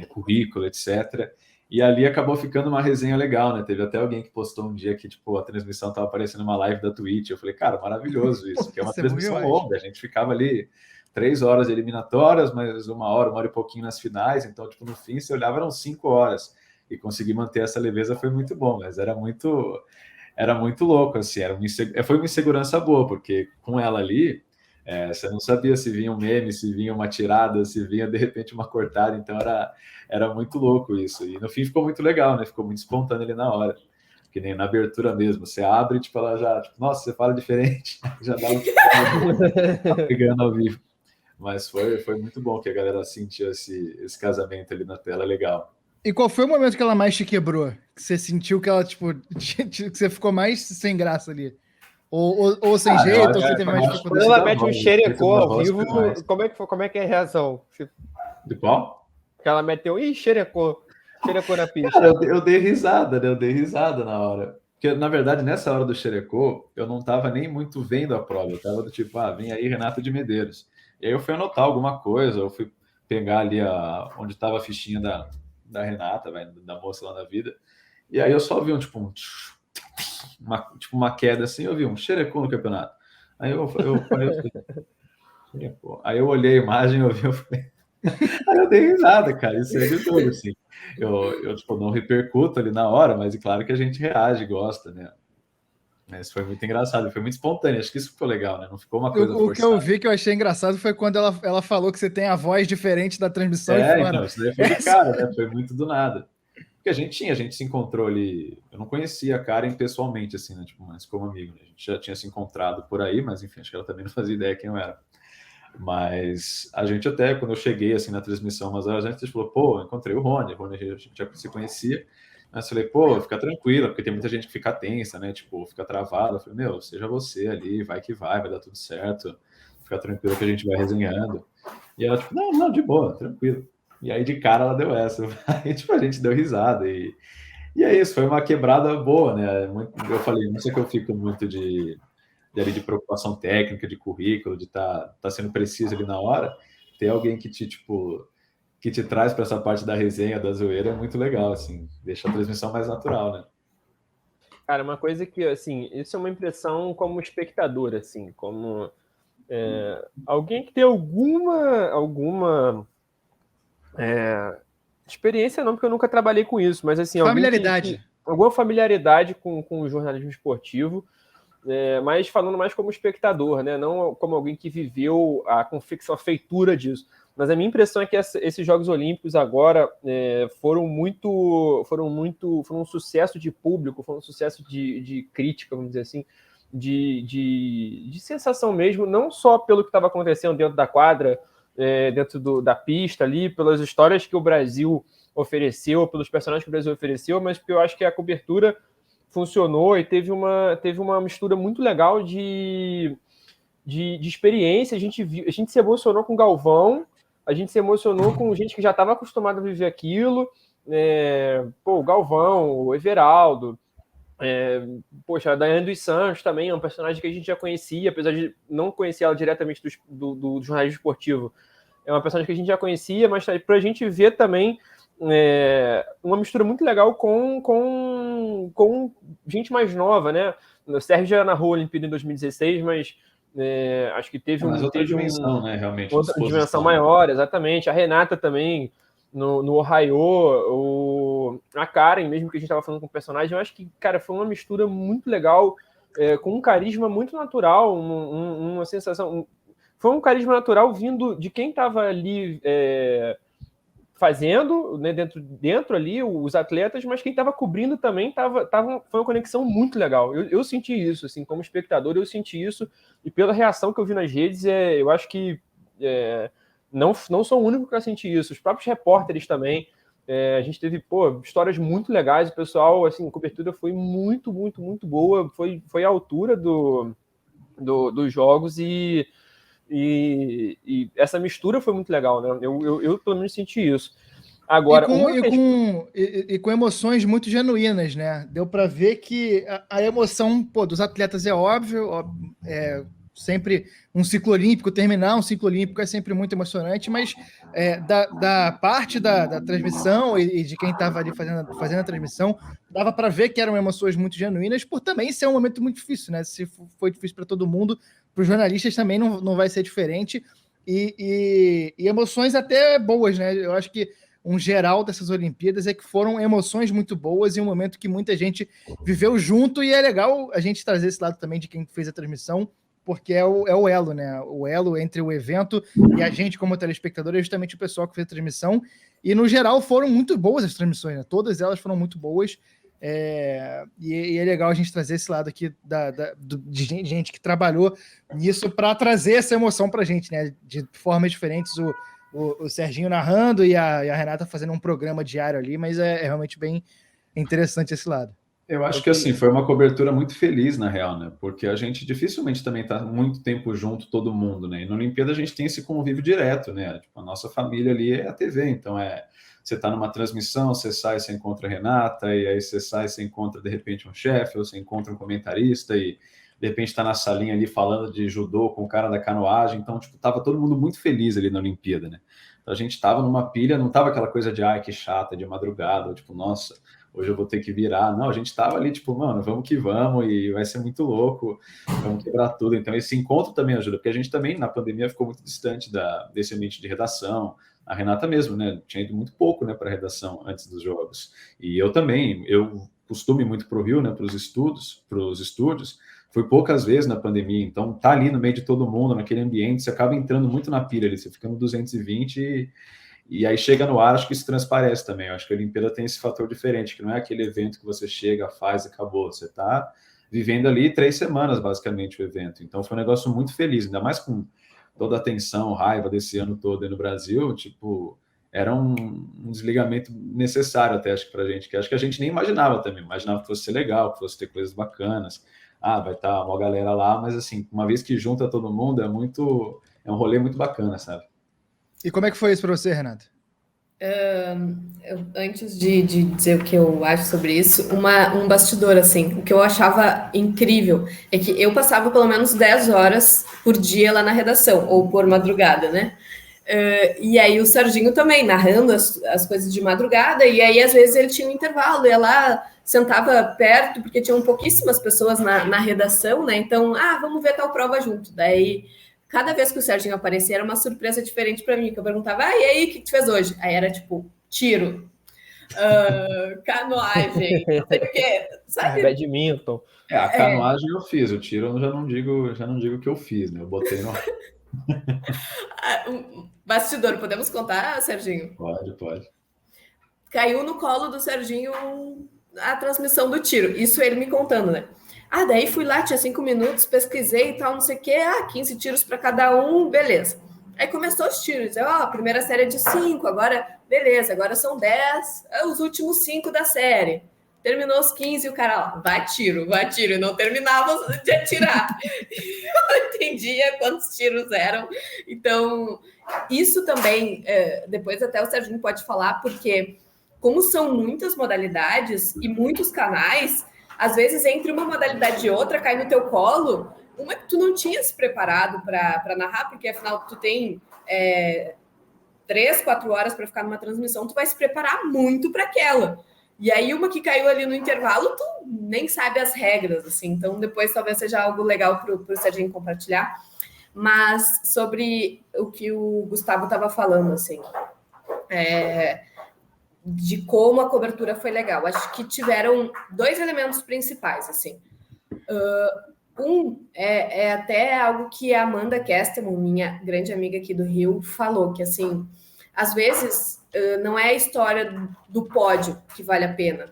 currículo, etc. E ali acabou ficando uma resenha legal, né? Teve até alguém que postou um dia que tipo a transmissão estava aparecendo uma live da Twitch. Eu falei, cara, maravilhoso isso, que é uma Isso é bom transmissão demais. longa. A gente ficava ali 3 horas de eliminatórias, mais uma hora e pouquinho nas finais. Então, tipo, no fim, você olhava, eram 5 horas. E conseguir manter essa leveza foi muito bom, mas era muito louco, assim, foi uma insegurança boa, porque com ela ali, você não sabia se vinha um meme, se vinha uma tirada, se vinha de repente uma cortada, então era muito louco isso. E no fim ficou muito legal, né? Ficou muito espontâneo ali na hora. Que nem na abertura mesmo, você abre, tipo, ela já, tipo, nossa, você fala diferente, já dá um pegando ao vivo. Mas foi muito bom que a galera sentiu esse casamento ali na tela, legal. E qual foi o momento que ela mais te quebrou? Que você sentiu que ela, tipo, que você ficou mais sem graça ali? Ou sem jeito, ou você teve mais Quando dificuldade? ela mete um xerecô ao voz vivo, foi mais. como é que é a reação? De qual? Que ela meteu, xerecô na pista. Cara, eu dei risada, né? Eu dei risada na hora. Porque, na verdade, nessa hora do xerecô, eu não tava nem muito vendo a prova. Eu tava do tipo, vem aí Renato de Medeiros. E aí eu fui anotar alguma coisa, eu fui pegar ali onde tava a fichinha da Renata, da moça lá na vida. E aí eu só vi uma queda assim, eu vi um xerecô no campeonato. Aí eu falei, aí eu olhei a imagem, eu falei, aí eu dei risada, cara, isso é de tudo, assim. Eu tipo, não repercuto ali na hora, mas é claro que a gente reage, gosta, né? Mas foi muito engraçado, foi muito espontâneo, acho que isso ficou legal, né? Não ficou uma coisa O que eu forçada. vi que eu achei engraçado foi quando ela falou que você tem a voz diferente da transmissão e fora. Então, isso daí foi de cara, né? Foi muito do nada. Porque a gente se encontrou ali. Eu não conhecia a Karen pessoalmente, assim, né? Tipo, mas como amigo, né? A gente já tinha se encontrado por aí, mas enfim, acho que ela também não fazia ideia quem eu era. Mas a gente até, quando eu cheguei assim na transmissão umas horas antes, a gente falou, pô, encontrei o Rony a gente já se conhecia. Mas eu falei, pô, fica tranquila, porque tem muita gente que fica tensa, né? Tipo, fica travada. Eu falei, meu, seja você ali, vai que vai dar tudo certo. Fica tranquila que a gente vai resenhando. E ela, tipo, não, de boa, tranquilo. E aí, de cara, ela deu essa. Aí, tipo, a gente deu risada. E é isso, foi uma quebrada boa, né? Eu falei, não sei que eu fico muito de preocupação técnica, de currículo, de tá sendo preciso ali na hora. Ter alguém que te traz para essa parte da resenha, da zoeira, é muito legal, assim. Deixa a transmissão mais natural, né? Cara, uma coisa que, assim, isso é uma impressão como espectador, assim, como alguém que tem alguma experiência não, porque eu nunca trabalhei com isso, mas assim, Familiaridade. Alguma familiaridade com o jornalismo esportivo, mas falando mais como espectador, né? Não como alguém que viveu a confecção, a feitura disso. Mas a minha impressão é que esses Jogos Olímpicos agora foram um sucesso de público, foram um sucesso de crítica, vamos dizer assim, de sensação mesmo, não só pelo que estava acontecendo dentro da quadra, dentro da pista ali, pelas histórias que o Brasil ofereceu, pelos personagens que o Brasil ofereceu, mas porque eu acho que a cobertura funcionou e teve uma mistura muito legal de experiência. A gente se emocionou com o Galvão, a gente se emocionou com gente que já estava acostumada a viver aquilo, o Galvão, o Everaldo, poxa, a Daiane dos Santos também é um personagem que a gente já conhecia, apesar de não conhecer ela diretamente do jornalismo esportivo. É uma personagem que a gente já conhecia, mas para a gente ver também uma mistura muito legal com gente mais nova, né? O Sérgio já narrou a Olimpíada em 2016, mas acho que teve outra dimensão, né? Realmente. Outra dimensão maior, exatamente. A Renata também, no Ohio, a Karen, mesmo que a gente estava falando com o personagem, eu acho que, cara, foi uma mistura muito legal, com um carisma muito natural, uma sensação... Foi um carisma natural vindo de quem estava ali fazendo, né, dentro ali, os atletas, mas quem estava cobrindo também foi uma conexão muito legal. Eu senti isso, assim, como espectador, eu senti isso, e pela reação que eu vi nas redes, eu acho que não sou o único que senti isso, os próprios repórteres também. A gente teve, histórias muito legais, o pessoal, assim, a cobertura foi muito, muito, muito boa, foi à altura dos jogos e essa mistura foi muito legal, né? Eu pelo menos senti isso. Agora, com emoções muito genuínas, né? Deu para ver que a emoção dos atletas é óbvio, sempre um ciclo olímpico, terminar um ciclo olímpico é sempre muito emocionante, mas da parte da transmissão e de quem estava ali fazendo a transmissão, dava para ver que eram emoções muito genuínas, por também ser um momento muito difícil, né? Se foi difícil para todo mundo, para os jornalistas também não vai ser diferente, e emoções até boas, né? Eu acho que um geral dessas Olimpíadas é que foram emoções muito boas e um momento que muita gente viveu junto, e é legal a gente trazer esse lado também de quem fez a transmissão, porque é o elo, né? O elo entre o evento e a gente como telespectador é justamente o pessoal que fez a transmissão, e no geral foram muito boas as transmissões, né? Todas elas foram muito boas, e é legal a gente trazer esse lado aqui de gente que trabalhou nisso para trazer essa emoção pra gente, né? De formas diferentes, o Serginho narrando e a Renata fazendo um programa diário ali, mas é realmente bem interessante esse lado. Eu acho que assim, foi uma cobertura muito feliz, na real, né? Porque a gente dificilmente também está muito tempo junto, todo mundo, né? E na Olimpíada a gente tem esse convívio direto, né? Tipo, a nossa família ali é a TV, então você está numa transmissão, você sai, você encontra a Renata, e aí você sai, você encontra de repente um chefe, ou você encontra um comentarista, e de repente está na salinha ali falando de judô com o cara da canoagem, então, tipo, tava todo mundo muito feliz ali na Olimpíada, né? Então a gente tava numa pilha, não tava aquela coisa de, que chata, de madrugada, ou tipo, nossa, hoje eu vou ter que virar. Não, a gente tava ali, tipo, mano, vamos que vamos, e vai ser muito louco, vamos quebrar tudo. Então, esse encontro também ajuda, porque a gente também, na pandemia, ficou muito distante desse ambiente de redação. A Renata mesmo, né, tinha ido muito pouco, né, para a redação antes dos jogos. E eu também, eu costumo ir muito para o Rio, né, para os estúdios, fui poucas vezes na pandemia, então tá ali no meio de todo mundo, naquele ambiente, você acaba entrando muito na pilha ali, você fica no 220 e aí chega no ar, acho que isso transparece também. Eu acho que a Olimpíada tem esse fator diferente, que não é aquele evento que você chega, faz e acabou. Você está vivendo ali 3 semanas, basicamente, o evento. Então foi um negócio muito feliz, ainda mais com toda a tensão, raiva desse ano todo aí no Brasil, tipo, era um desligamento necessário até, acho que pra gente, que acho que a gente nem imaginava também. Imaginava que fosse ser legal, que fosse ter coisas bacanas. Vai estar uma galera lá, mas assim, uma vez que junta todo mundo, é um rolê muito bacana, sabe? E como é que foi isso para você, Renata? Antes de dizer o que eu acho sobre isso, um bastidor, assim, o que eu achava incrível é que eu passava pelo menos 10 horas por dia lá na redação, ou por madrugada, né? E aí o Serginho também, narrando as coisas de madrugada, e aí às vezes ele tinha um intervalo, ia lá, sentava perto, porque tinham pouquíssimas pessoas na redação, né? Então, vamos ver tal prova junto. Daí, cada vez que o Serginho aparecia, era uma surpresa diferente para mim, que eu perguntava, e aí, o que tu fez hoje? Aí era tipo, tiro, canoagem, não sei o quê, sabe? Badminton. A canoagem eu fiz, o tiro eu já não digo o que eu fiz, né? Eu botei no... Bastidor, podemos contar, Serginho? Pode. Caiu no colo do Serginho a transmissão do tiro. Isso ele me contando, né? Daí fui lá, tinha 5 minutos, pesquisei e tal, não sei o quê. 15 tiros para cada um, beleza. Aí começou os tiros. A primeira série é de 5, agora, beleza, agora são 10, os últimos 5 da série. Terminou os 15 e o cara lá, vai tiro, e não terminava de atirar. Eu não entendia quantos tiros eram. Então, isso também, depois até o Serginho pode falar, porque como são muitas modalidades e muitos canais, às vezes entre uma modalidade e outra cai no teu colo uma que tu não tinha se preparado para narrar, porque afinal tu tem 3, 4 horas para ficar numa transmissão, tu vai se preparar muito para aquela. E aí uma que caiu ali no intervalo, tu nem sabe as regras, assim. Então depois talvez seja algo legal para o Serginho compartilhar. Mas sobre o que o Gustavo estava falando, assim, de como a cobertura foi legal. Acho que tiveram 2 elementos principais, assim. É até algo que a Amanda Kesterman, minha grande amiga aqui do Rio, falou, que, assim, às vezes não é a história do pódio que vale a pena.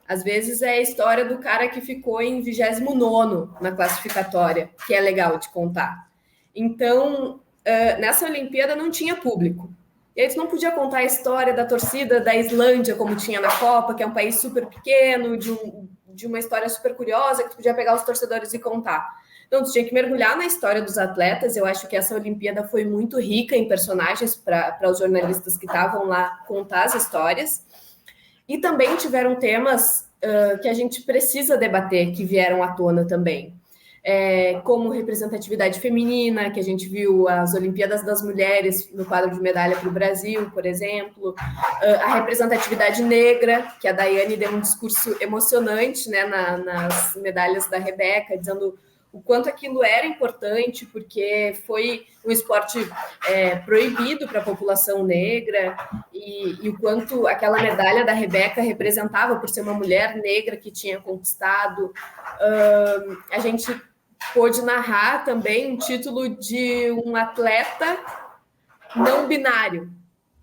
Às vezes é a história do cara que ficou em 29º na classificatória, que é legal de contar. Então, nessa Olimpíada não tinha público. E aí tu não podia contar a história da torcida da Islândia, como tinha na Copa, que é um país super pequeno, de uma história super curiosa, que tu podia pegar os torcedores e contar. Então, tu tinha que mergulhar na história dos atletas. Eu acho que essa Olimpíada foi muito rica em personagens para os jornalistas que estavam lá contar as histórias. E também tiveram temas que a gente precisa debater, que vieram à tona também. Como representatividade feminina, que a gente viu as Olimpíadas das Mulheres no quadro de medalha para o Brasil, por exemplo, a representatividade negra, que a Daiane deu um discurso emocionante, né, nas medalhas da Rebeca, dizendo o quanto aquilo era importante, porque foi um esporte proibido para a população negra, e o quanto aquela medalha da Rebeca representava por ser uma mulher negra que tinha conquistado. A gente pôde narrar também um título de um atleta não binário.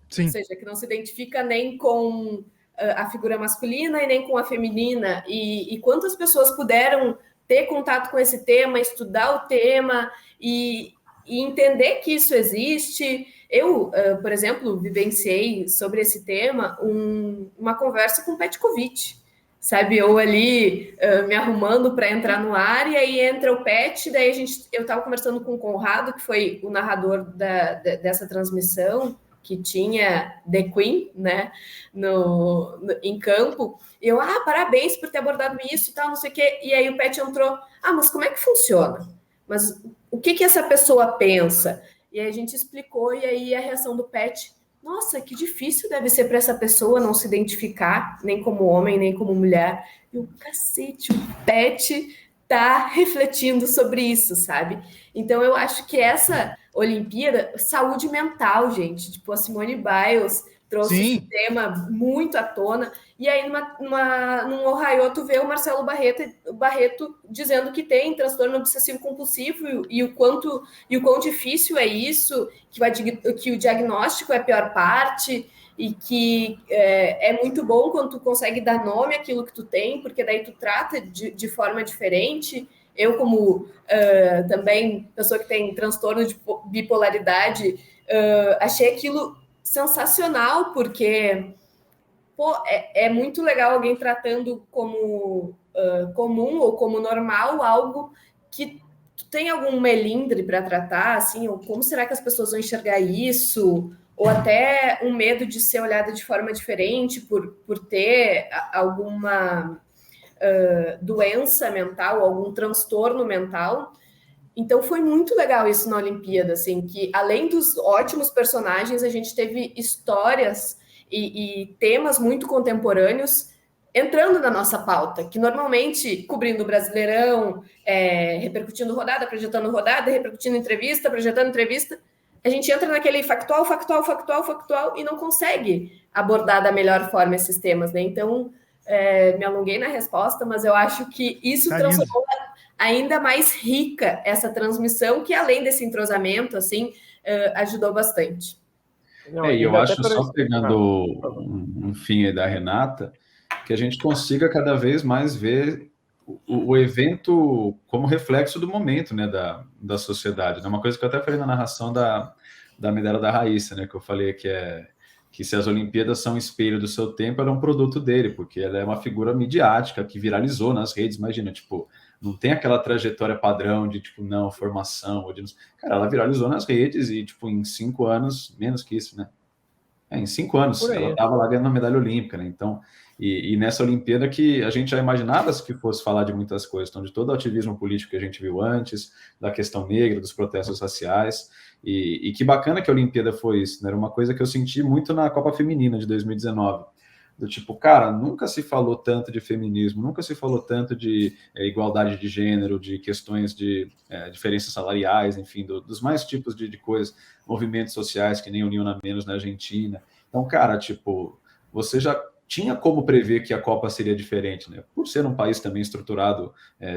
Sim. Ou seja, que não se identifica nem com a figura masculina e nem com a feminina. E quantas pessoas puderam ter contato com esse tema, estudar o tema e entender que isso existe. Eu, por exemplo, vivenciei sobre esse tema uma conversa com o Petkovic, sabe? Eu ali me arrumando para entrar no ar, e aí entra o Pet, daí eu estava conversando com o Conrado, que foi o narrador dessa transmissão, que tinha The Queen, né, em campo, e eu, parabéns por ter abordado isso e tal, não sei o quê, e aí o Pet entrou, mas como é que funciona? Mas o que essa pessoa pensa? E aí a gente explicou, e aí a reação do Pet, nossa, que difícil deve ser para essa pessoa não se identificar, nem como homem, nem como mulher. E o cacete, o Pet tá refletindo sobre isso, sabe? Então eu acho que essa Olimpíada, saúde mental, gente, tipo a Simone Biles trouxe esse tema muito à tona, e aí num Ohio tu vê o Marcelo Barreto dizendo que tem transtorno obsessivo-compulsivo e o quão difícil é isso, que o diagnóstico é a pior parte, e que é muito bom quando tu consegue dar nome àquilo que tu tem, porque daí tu trata de forma diferente. Eu, como também pessoa que tem transtorno de bipolaridade, achei aquilo sensacional, porque é muito legal alguém tratando como comum ou como normal algo que tu tem algum melindre para tratar, assim, ou como será que as pessoas vão enxergar isso, ou até um medo de ser olhada de forma diferente por ter alguma doença mental, algum transtorno mental. Então foi muito legal isso na Olimpíada, assim, que além dos ótimos personagens, a gente teve histórias e temas muito contemporâneos entrando na nossa pauta, que normalmente cobrindo o Brasileirão, repercutindo rodada, projetando rodada, repercutindo entrevista, projetando entrevista, a gente entra naquele factual e não consegue abordar da melhor forma esses temas, né? Então, me alonguei na resposta, mas eu acho que isso transformou ainda mais rica essa transmissão, que além desse entrosamento, assim, ajudou bastante. E eu acho, só pegando um fim aí da Renata, que a gente consiga cada vez mais ver o evento como reflexo do momento, né, da sociedade. É uma coisa que eu até falei na narração da medalha da Raíssa, né, que eu falei que se as Olimpíadas são espelho do seu tempo, ela é um produto dele, porque ela é uma figura midiática que viralizou nas redes. Imagina, tipo, não tem aquela trajetória padrão de, tipo, não, formação, ou de... Cara, ela viralizou nas redes e, tipo, em 5 anos, menos que isso, né? Em 5 anos, ela estava lá ganhando a medalha olímpica, né? Então, e nessa Olimpíada que a gente já imaginava que fosse falar de muitas coisas, então, de todo o ativismo político que a gente viu antes, da questão negra, dos protestos raciais, e que bacana que a Olimpíada foi isso, né? Era uma coisa que eu senti muito na Copa Feminina de 2019, do tipo, cara, nunca se falou tanto de feminismo, nunca se falou tanto de igualdade de gênero, de questões de diferenças salariais, enfim, dos mais tipos de coisas, movimentos sociais que nem União na Menos na Argentina. Então, cara, tipo, você já tinha como prever que a Copa seria diferente, né? Por ser um país também estruturado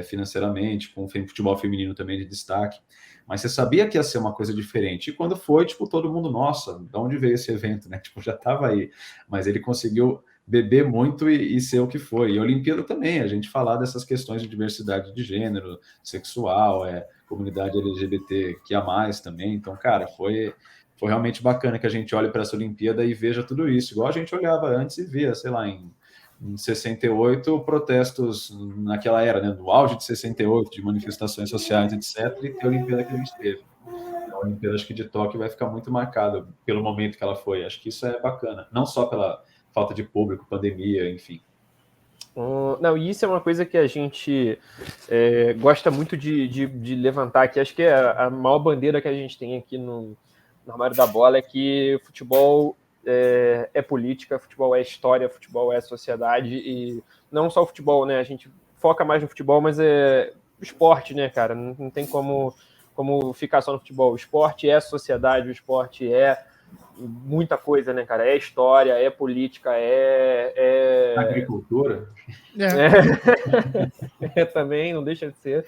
financeiramente, com futebol feminino também de destaque, mas você sabia que ia ser uma coisa diferente. E quando foi, tipo, todo mundo, nossa, de onde veio esse evento, né? Tipo, já estava aí. Mas ele conseguiu beber muito e ser o que foi. E a Olimpíada também, a gente falar dessas questões de diversidade de gênero, sexual, comunidade LGBT que a mais também. Então, cara, foi realmente bacana que a gente olhe para essa Olimpíada e veja tudo isso, igual a gente olhava antes e via, sei lá, em 68, protestos naquela era, né, no auge de 68, de manifestações sociais, etc., e ter a Olimpíada que a gente teve. A Olimpíada, acho que de Tóquio vai ficar muito marcada pelo momento que ela foi. Acho que isso é bacana, não só pela falta de público, pandemia, enfim. Não, e isso é uma coisa que a gente gosta muito de levantar aqui. Acho que a maior bandeira que a gente tem aqui no Armário da Bola é que futebol é política, futebol é história, futebol é sociedade, e não só o futebol, né? A gente foca mais no futebol, mas é esporte, né, cara? Não tem como ficar só no futebol. O esporte é sociedade, o esporte é muita coisa, né, cara? É história, é política, agricultura. Também, não deixa de ser.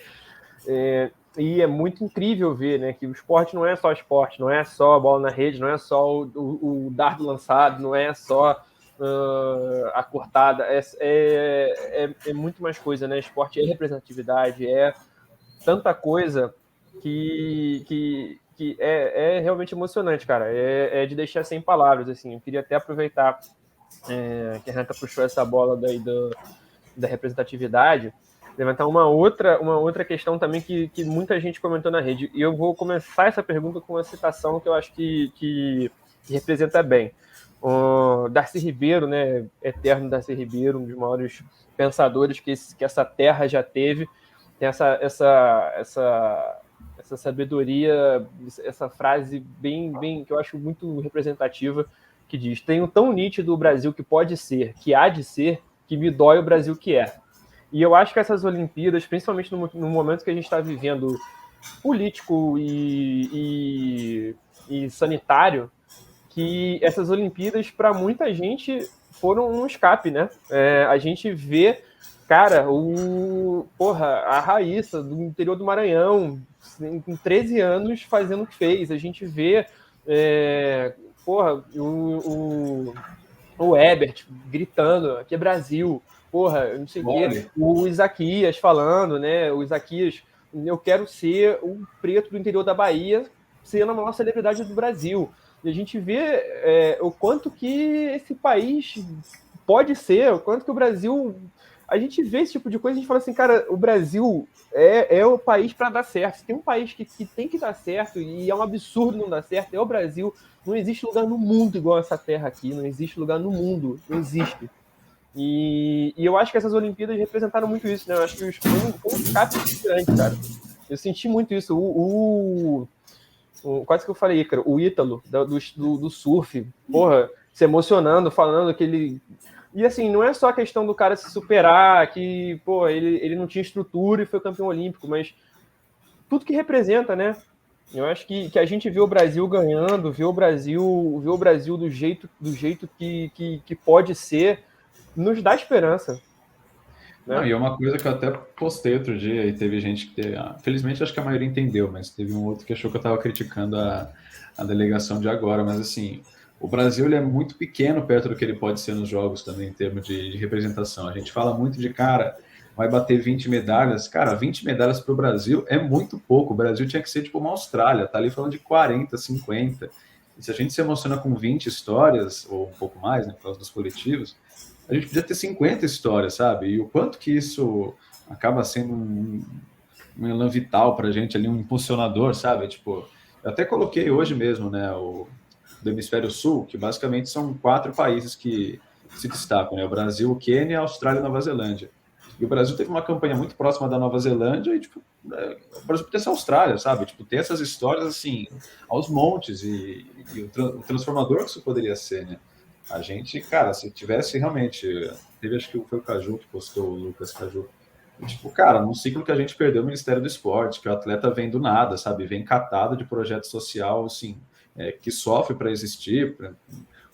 E é muito incrível ver, né, que o esporte não é só esporte, não é só a bola na rede, não é só o dardo lançado, não é só a cortada, é muito mais coisa, né? Esporte é representatividade, é tanta coisa que é realmente emocionante, cara. É de deixar sem palavras, assim. Eu queria até aproveitar que a Renata puxou essa bola daí da representatividade, levantar uma outra questão também que muita gente comentou na rede. E eu vou começar essa pergunta com uma citação que eu acho que representa bem. O Darcy Ribeiro, né, eterno Darcy Ribeiro, um dos maiores pensadores que essa terra já teve, tem essa sabedoria, essa frase bem que eu acho muito representativa, que diz: tenho tão nítido o Brasil que pode ser, que há de ser, que me dói o Brasil que é. E eu acho que essas Olimpíadas, principalmente no momento que a gente está vivendo político e sanitário, que essas Olimpíadas, para muita gente, foram um escape, né? A gente vê, cara, a Raíssa, do interior do Maranhão, com 13 anos, fazendo o que fez. A gente vê, o Ebert gritando, aqui é Brasil, não sei o quê. O Isaquias falando, né? O Isaquias, eu quero ser o preto do interior da Bahia, sendo a maior celebridade do Brasil. E a gente vê o quanto que esse país pode ser, o quanto que o Brasil... A gente vê esse tipo de coisa, a gente fala assim, cara, o Brasil é o país para dar certo. Se tem um país que tem que dar certo, e é um absurdo não dar certo, é o Brasil. Não existe lugar no mundo igual essa terra aqui, não existe lugar no mundo, não existe. E eu acho que essas Olimpíadas representaram muito isso, né? Eu acho que foi um escape grande, cara. Eu senti muito isso. Quase que eu falei, cara, o Ítalo, do surf, se emocionando, falando que ele... E assim, não é só a questão do cara se superar, que, ele não tinha estrutura e foi campeão olímpico, mas tudo que representa, né? Eu acho que a gente vê o Brasil ganhando, vê o Brasil do jeito que pode ser, nos dá esperança. Né? Não, e é uma coisa que eu até postei outro dia, e teve gente que... Felizmente, acho que a maioria entendeu, mas teve um outro que achou que eu estava criticando a delegação de agora, mas assim... O Brasil ele é muito pequeno perto do que ele pode ser nos jogos também, em termos de representação. A gente fala muito de, cara, vai bater 20 medalhas. Cara, 20 medalhas para o Brasil é muito pouco. O Brasil tinha que ser tipo uma Austrália, tá ali falando de 40, 50. E se a gente se emociona com 20 histórias, ou um pouco mais, né, por causa dos coletivos, a gente podia ter 50 histórias, sabe? E o quanto que isso acaba sendo um elan vital para a gente ali, um impulsionador, sabe? Tipo, eu até coloquei hoje mesmo, né, do Hemisfério Sul, que basicamente são 4 países que se destacam, né? O Brasil, o Quênia, a Austrália e a Nova Zelândia. E o Brasil teve uma campanha muito próxima da Nova Zelândia e, tipo, o Brasil podia ser a Austrália, sabe? Tipo, ter essas histórias, assim, aos montes e o transformador que isso poderia ser, né? A gente, cara, se tivesse realmente... Teve, acho que foi o Caju que postou, o Lucas Caju. E, tipo, cara, num ciclo que a gente perdeu o Ministério do Esporte, que o atleta vem do nada, sabe? Vem catado de projeto social, assim... que sofre para existir,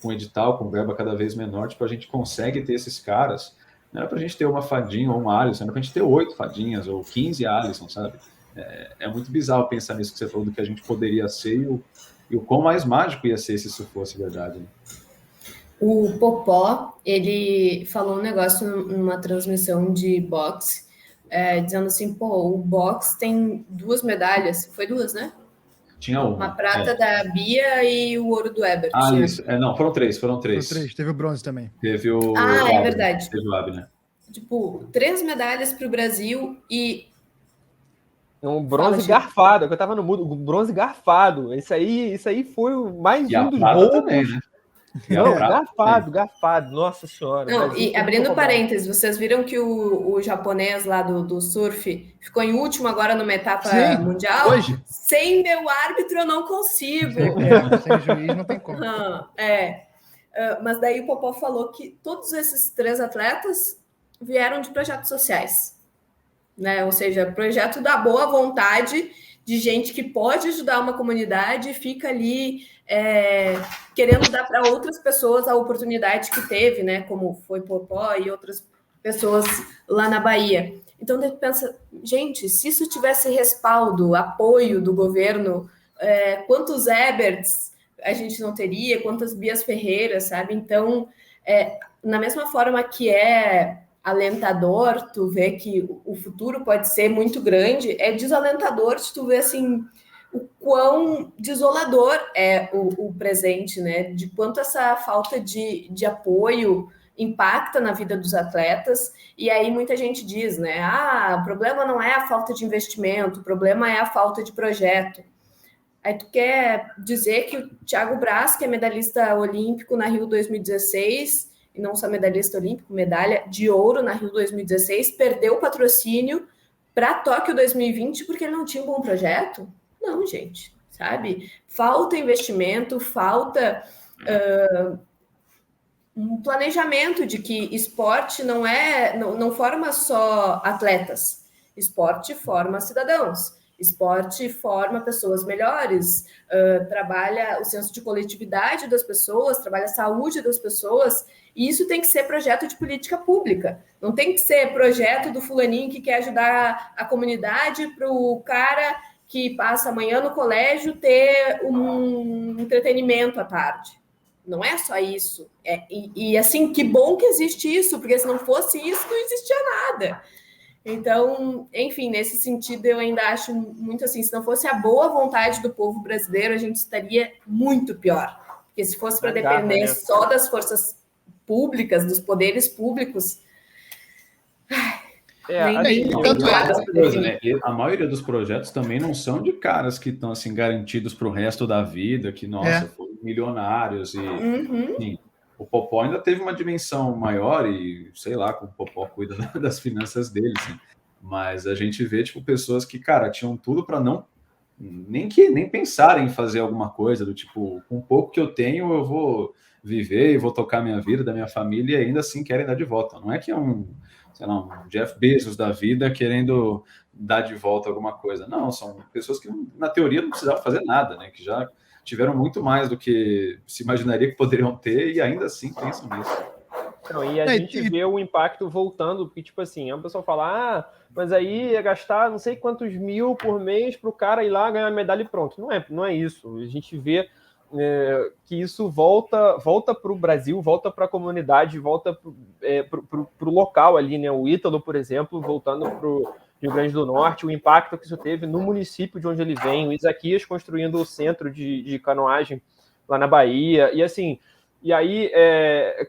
com edital, com verba cada vez menor, tipo, a gente consegue ter esses caras, não é para a gente ter uma Fadinha ou um Alisson, é para a gente ter 8 Fadinhas ou 15 Alisson, sabe? É muito bizarro pensar nisso que você falou, do que a gente poderia ser e o quão mais mágico ia ser se isso fosse verdade. Né? O Popó, ele falou um negócio numa transmissão de boxe, dizendo assim, pô, o boxe tem 2 medalhas, foi 2, né? Tinha Uma uma. prata da Bia e o ouro do Ebert. Ah, Né? isso. Não, foram 3, foram Foram 3. 3, teve o bronze também. Teve o Ah, é Abner. verdade. Teve o Abner. Tipo, 3 medalhas para o Brasil e... Um bronze garfado, que eu tava no mudo, um bronze garfado. Isso aí foi mais um dos roubos. Também, né? Não, garfado, nossa senhora. Não, e abrindo parênteses, vocês viram que o japonês lá do surf ficou em último agora numa etapa mundial? Hoje. Sem meu árbitro eu não consigo. Sem juiz não tem como. Mas daí o Popó falou que todos esses 3 atletas vieram de projetos sociais. Né? Ou seja, projeto da boa vontade de gente que pode ajudar uma comunidade e fica ali querendo dar para outras pessoas a oportunidade que teve, né? Como foi Popó e outras pessoas lá na Bahia. Então, a gente pensa, gente, se isso tivesse respaldo, apoio do governo, quantos Eberts a gente não teria, quantas Bias Ferreiras, sabe? Então, na mesma forma que alentador tu vê que o futuro pode ser muito grande, é desalentador de tu ver assim o quão desolador é o presente, né? De quanto essa falta de apoio impacta na vida dos atletas. E aí muita gente diz, né? O problema não é a falta de investimento, o problema é a falta de projeto. Aí tu quer dizer que o Thiago Braz, que é medalhista olímpico na Rio 2016, e não só medalhista olímpico, medalha de ouro na Rio 2016, perdeu o patrocínio para Tóquio 2020 porque ele não tinha um bom projeto? Não, gente, sabe? Falta investimento, falta um planejamento de que esporte não forma só atletas, esporte forma cidadãos. Esporte forma pessoas melhores, trabalha o senso de coletividade das pessoas, trabalha a saúde das pessoas, e isso tem que ser projeto de política pública. Não tem que ser projeto do fulaninho que quer ajudar a comunidade para o cara que passa amanhã no colégio ter um entretenimento à tarde. Não é só isso. E assim, que bom que existe isso, porque se não fosse isso, não existia nada. Então, enfim, nesse sentido, eu ainda acho muito assim, se não fosse a boa vontade do povo brasileiro, a gente estaria muito pior. Porque se fosse para depender só das forças públicas, dos poderes públicos... A maioria dos projetos também não são de caras que estão assim, garantidos para o resto da vida, que, nossa, foram milionários. Enfim, o Popó ainda teve uma dimensão maior e, sei lá, como o Popó cuida das finanças dele, assim. Mas a gente vê, tipo, pessoas que, cara, tinham tudo para nem pensar em fazer alguma coisa, do tipo, com o pouco que eu tenho, eu vou viver e vou tocar minha vida, da minha família, e ainda assim querem dar de volta. Não é que é um Jeff Bezos da vida querendo dar de volta alguma coisa. Não, são pessoas que, na teoria, não precisavam fazer nada, né? Que já tiveram muito mais do que se imaginaria que poderiam ter e ainda assim pensam nisso. Não, e a gente vê o impacto voltando, porque, tipo assim, a pessoa fala, mas aí ia gastar não sei quantos mil por mês para o cara ir lá ganhar a medalha e pronto. Não é isso. A gente vê que isso volta para o Brasil, volta para a comunidade, volta para o local ali, né? O Ítalo, por exemplo, voltando para o Rio Grande do Norte, o impacto que isso teve no município de onde ele vem, o Isaquias construindo o centro de canoagem lá na Bahia, e assim, e aí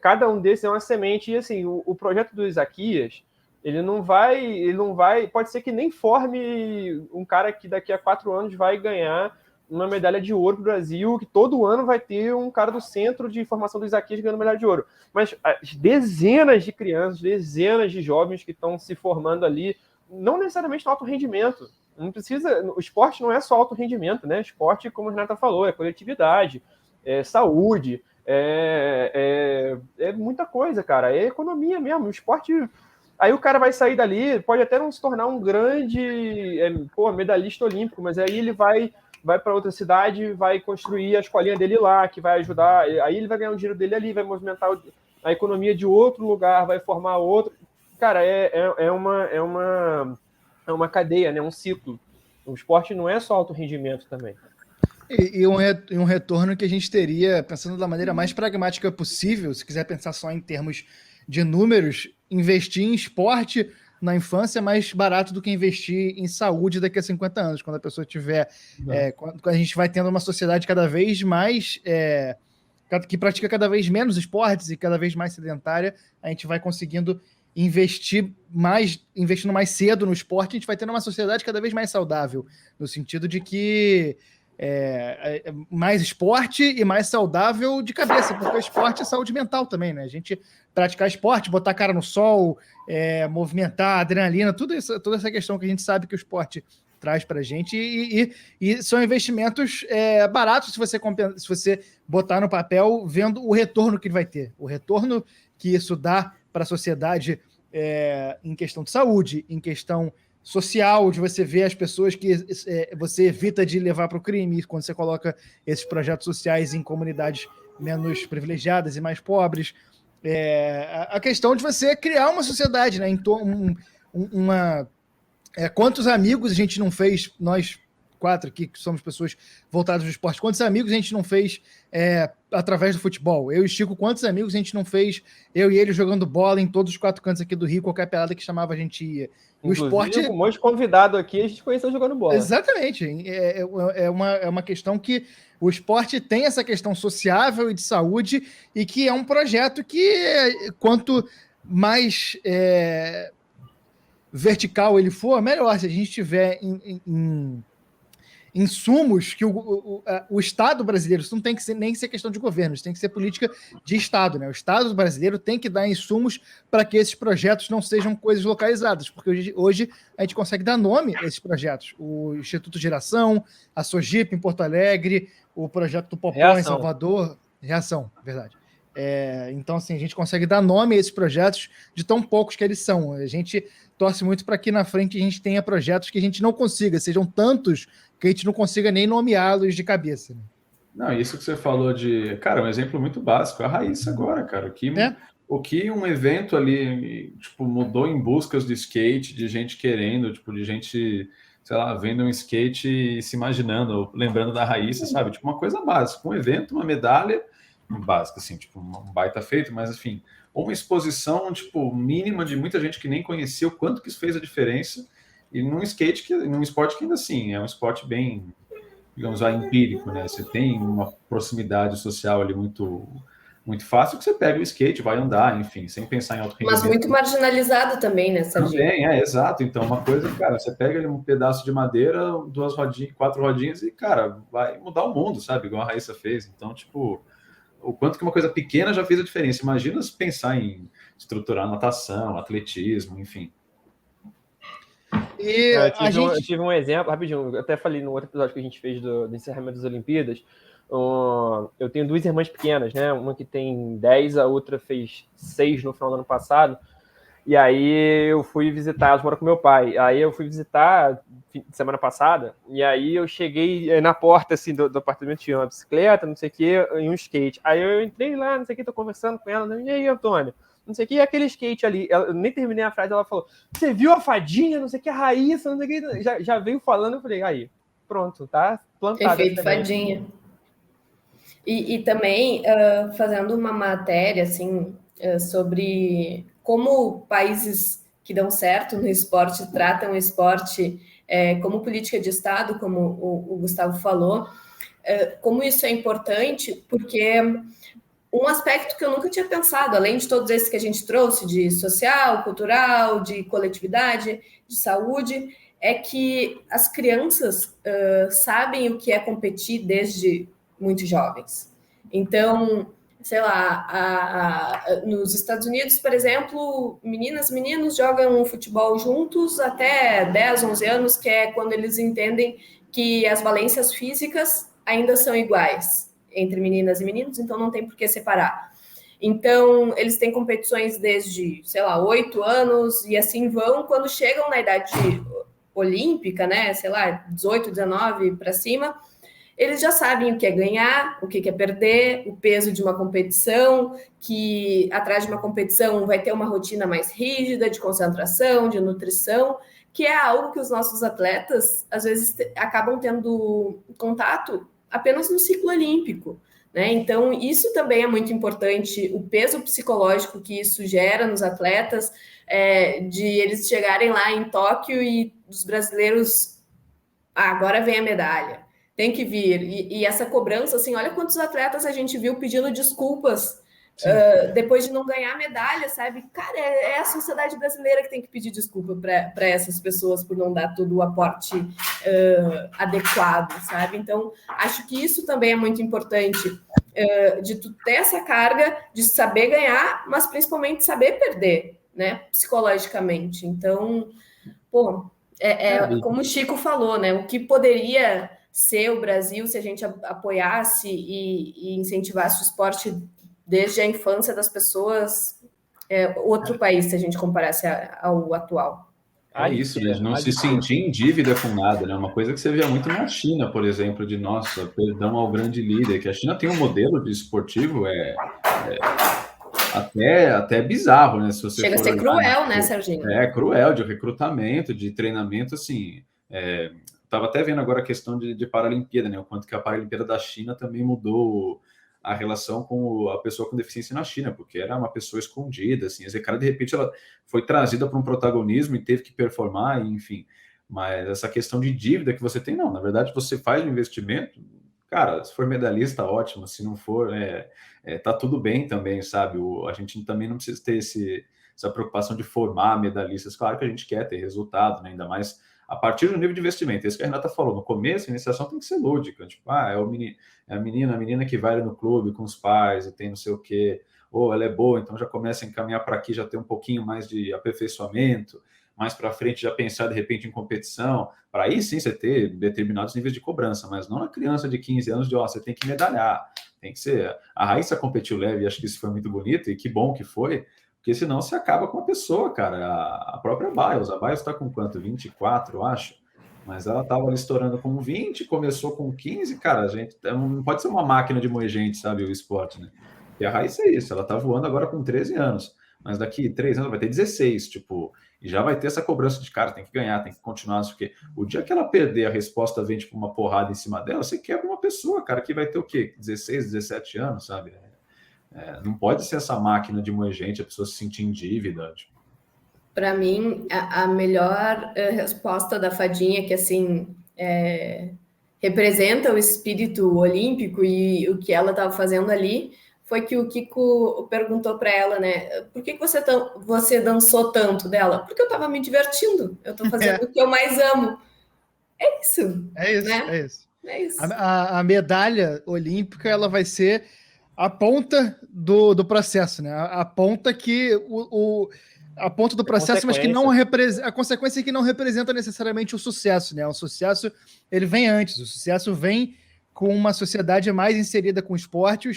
cada um desses é uma semente, e assim, o projeto do Isaquias, ele não vai, pode ser que nem forme um cara que daqui a 4 anos vai ganhar uma medalha de ouro para o Brasil, que todo ano vai ter um cara do centro de formação do Isaquias ganhando medalha de ouro. Mas as dezenas de crianças, dezenas de jovens que estão se formando ali, não necessariamente no alto rendimento. Não precisa, o esporte não é só alto rendimento, né? Esporte, como a Renata falou, é coletividade, é saúde, é muita coisa, cara. É economia mesmo. O esporte. Aí o cara vai sair dali, pode até não se tornar um grande medalhista olímpico, mas aí ele vai para outra cidade, vai construir a escolinha dele lá, que vai ajudar, aí ele vai ganhar o dinheiro dele ali, vai movimentar a economia de outro lugar, vai formar outro. Cara, é uma cadeia, né? Um ciclo. O esporte não é só alto rendimento também. E um retorno que a gente teria, pensando da maneira mais pragmática possível, se quiser pensar só em termos de números, investir em esporte na infância é mais barato do que investir em saúde daqui a 50 anos, quando a pessoa tiver... quando a gente vai tendo uma sociedade cada vez mais... que pratica cada vez menos esportes e cada vez mais sedentária, a gente vai conseguindo investindo mais cedo no esporte, a gente vai tendo uma sociedade cada vez mais saudável, no sentido de que mais esporte e mais saudável de cabeça, porque o esporte é saúde mental também, né? A gente praticar esporte, botar a cara no sol, movimentar, adrenalina, toda essa questão que a gente sabe que o esporte traz para a gente, e são investimentos baratos se você botar no papel vendo o retorno que ele vai ter, o retorno que isso dá para a sociedade em questão de saúde, em questão social, de você ver as pessoas que você evita de levar para o crime, quando você coloca esses projetos sociais em comunidades menos privilegiadas e mais pobres. A questão de você criar uma sociedade, né? Quantos amigos a gente não fez, nós 4 aqui, que somos pessoas voltadas ao esporte, quantos amigos a gente não fez através do futebol? Eu e Chico, quantos amigos a gente não fez, eu e ele jogando bola em todos os 4 cantos aqui do Rio, qualquer pelada que chamava a gente ia. E o esporte... um monte de convidado aqui, a gente conheceu jogando bola. Exatamente. É uma questão que o esporte tem essa questão sociável e de saúde, e que é um projeto que, quanto mais vertical ele for, melhor. Se a gente tiver insumos que o Estado brasileiro, isso não tem que nem ser questão de governo, isso tem que ser política de Estado, né? O Estado brasileiro tem que dar insumos para que esses projetos não sejam coisas localizadas, porque hoje a gente consegue dar nome a esses projetos. O Instituto Geração, a Sogip em Porto Alegre, o projeto do Popó em Salvador, Reação, verdade. Então, assim, a gente consegue dar nome a esses projetos de tão poucos que eles são. A gente torce muito para que na frente a gente tenha projetos que a gente não consiga, sejam tantos que a gente não consiga nem nomeá-los de cabeça. Né? Não, isso que você falou de... Cara, um exemplo muito básico, a Raíssa agora, cara. O que um evento ali, tipo, mudou em buscas de skate, de gente querendo, tipo, de gente, sei lá, vendo um skate e se imaginando, lembrando da Raíssa, sabe? Tipo, uma coisa básica, um evento, uma medalha, básica, assim, tipo, um baita feito, mas, enfim, uma exposição, tipo, mínima de muita gente que nem conhecia o quanto que isso fez a diferença, e num esporte que ainda assim, é um esporte bem, digamos, empírico, né? Você tem uma proximidade social ali muito, muito fácil, que você pega o skate, vai andar, enfim, sem pensar em alto rendimento. Mas muito marginalizado também, né, Serginho? Também, exato. Então, uma coisa, cara, você pega ali um pedaço de madeira, 2 rodinhas, 4 rodinhas e, cara, vai mudar o mundo, sabe? Igual a Raíssa fez. Então, tipo, o quanto que uma coisa pequena já fez a diferença. Imagina se pensar em estruturar natação, atletismo, enfim. Eu tive um exemplo, rapidinho, eu até falei no outro episódio que a gente fez do encerramento das Olimpíadas. Eu tenho 2 irmãs pequenas, né? Uma que tem 10, a outra fez 6 no final do ano passado. E aí eu fui visitar, elas moram com meu pai. Aí eu fui visitar semana passada, e aí eu cheguei na porta assim, do apartamento, tinha uma bicicleta, não sei o que, e um skate. Aí eu entrei lá, não sei o que, tô conversando com ela, e aí, Antônio? Não sei o que, e aquele skate ali. Eu nem terminei a frase, ela falou: você viu a Fadinha, não sei o que, a Raíssa, não sei o que. Já veio falando, eu falei: aí, pronto, tá plantado. Efeito Fadinha. E também, fazendo uma matéria, assim, sobre como países que dão certo no esporte tratam o esporte como política de Estado, como o Gustavo falou, como isso é importante, porque um aspecto que eu nunca tinha pensado, além de todos esses que a gente trouxe, de social, cultural, de coletividade, de saúde, é que as crianças sabem o que é competir desde muito jovens. Então, sei lá, nos Estados Unidos, por exemplo, meninas e meninos jogam futebol juntos até 10, 11 anos, que é quando eles entendem que as valências físicas ainda são iguais entre meninas e meninos, então não tem por que separar. Então, eles têm competições desde, sei lá, 8 anos, e assim vão, quando chegam na idade olímpica, né, sei lá, 18, 19 para cima, eles já sabem o que é ganhar, o que é perder, o peso de uma competição, que atrás de uma competição vai ter uma rotina mais rígida de concentração, de nutrição, que é algo que os nossos atletas, às vezes, acabam tendo contato apenas no ciclo olímpico, né? Então, isso também é muito importante, o peso psicológico que isso gera nos atletas, de eles chegarem lá em Tóquio e os brasileiros, agora vem a medalha, tem que vir. E essa cobrança, assim, olha quantos atletas a gente viu pedindo desculpas depois de não ganhar medalha, sabe? Cara, é a sociedade brasileira que tem que pedir desculpa para essas pessoas por não dar todo o aporte adequado, sabe? Então, acho que isso também é muito importante, de tu ter essa carga de saber ganhar, mas principalmente saber perder, né? Psicologicamente. Então, pô, como o Chico falou, né? O que poderia ser o Brasil se a gente apoiasse e incentivasse o esporte desde a infância das pessoas, outro país, se a gente comparasse ao atual. É isso, né? De não se sentir em dívida com nada, né? Uma coisa que você via muito na China, por exemplo, de nossa, perdão ao grande líder, que a China tem um modelo de esportivo até bizarro, né? Se você chega a ser cruel, né, Serginho? Cruel, de recrutamento, de treinamento, assim. Estava até vendo agora a questão de Paralimpíada, né? O quanto que a Paralimpíada da China também mudou a relação com a pessoa com deficiência na China, porque era uma pessoa escondida, assim, esse cara, de repente, ela foi trazida para um protagonismo e teve que performar, enfim. Mas essa questão de dívida que você tem, não, na verdade, você faz um investimento, cara, se for medalhista, ótimo, se não for, tá tudo bem também, sabe? A gente também não precisa ter essa preocupação de formar medalhistas, claro que a gente quer ter resultado, né? Ainda mais a partir do nível de investimento. Isso que a Renata falou, no começo, a iniciação tem que ser lúdica, tipo, é a menina que vai no clube com os pais e tem não sei o quê, ou ela é boa, então já começa a encaminhar para aqui, já tem um pouquinho mais de aperfeiçoamento, mais para frente já pensar de repente em competição, para aí sim você ter determinados níveis de cobrança, mas não na criança de 15 anos de, você tem que medalhar, tem que ser. A Raíssa competiu leve, acho que isso foi muito bonito e que bom que foi, porque senão você acaba com a pessoa, cara. A própria Biles, a Biles está com quanto? 24, eu acho. Mas ela estava ali estourando com 20, começou com 15, cara, a gente não pode ser uma máquina de moer gente, sabe, o esporte, né? E a Raíssa é isso, ela tá voando agora com 13 anos, mas daqui 3 anos vai ter 16, tipo, e já vai ter essa cobrança de cara, tem que ganhar, tem que continuar, porque o dia que ela perder, a resposta vem, tipo, uma porrada em cima dela, você quebra uma pessoa, cara, que vai ter o quê? 16, 17 anos, sabe? Não pode ser essa máquina de moer gente, a pessoa se sentir em dívida. Tipo. Para mim, a melhor resposta da Fadinha, que assim representa o espírito olímpico e o que ela estava fazendo ali, foi que o Kiko perguntou para ela, né? Por que você dançou tanto dela? Porque eu estava me divertindo, eu estou fazendo o que eu mais amo. É isso. É isso, né? é isso. É isso. A medalha olímpica, ela vai ser a ponta do processo, né? A ponta que a ponta do processo, mas que não representa, a consequência é que não representa necessariamente o sucesso, né? O sucesso, ele vem antes, o sucesso vem com uma sociedade mais inserida com o esporte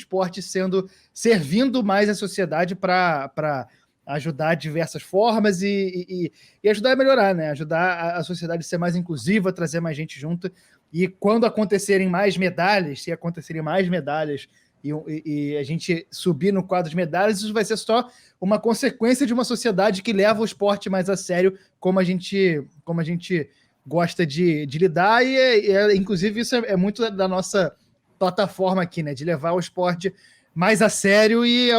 servindo mais a sociedade para ajudar de diversas formas e ajudar a melhorar, né? Ajudar a sociedade a ser mais inclusiva, trazer mais gente junto. E quando acontecerem mais medalhas, se acontecerem mais medalhas e a gente subir no quadro de medalhas, isso vai ser só uma consequência de uma sociedade que leva o esporte mais a sério, como a gente gosta de lidar, inclusive isso é muito da nossa plataforma aqui, né? De levar o esporte mais a sério, e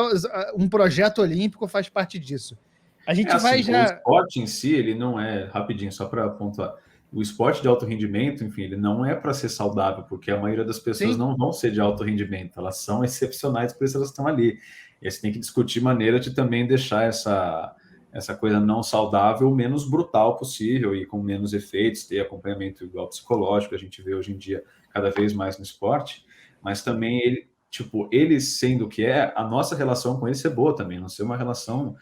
um projeto olímpico faz parte disso. A gente vai já... O esporte em si, ele não é, rapidinho, só para pontuar, o esporte de alto rendimento, enfim, ele não é para ser saudável, porque a maioria das pessoas Sim. não vão ser de alto rendimento, elas são excepcionais, por isso elas estão ali. E aí você tem que discutir maneira de também deixar essa coisa não saudável o menos brutal possível e com menos efeitos, ter acompanhamento igual psicológico, a gente vê hoje em dia cada vez mais no esporte, mas também ele sendo o que é, a nossa relação com ele ser boa também, não ser uma relação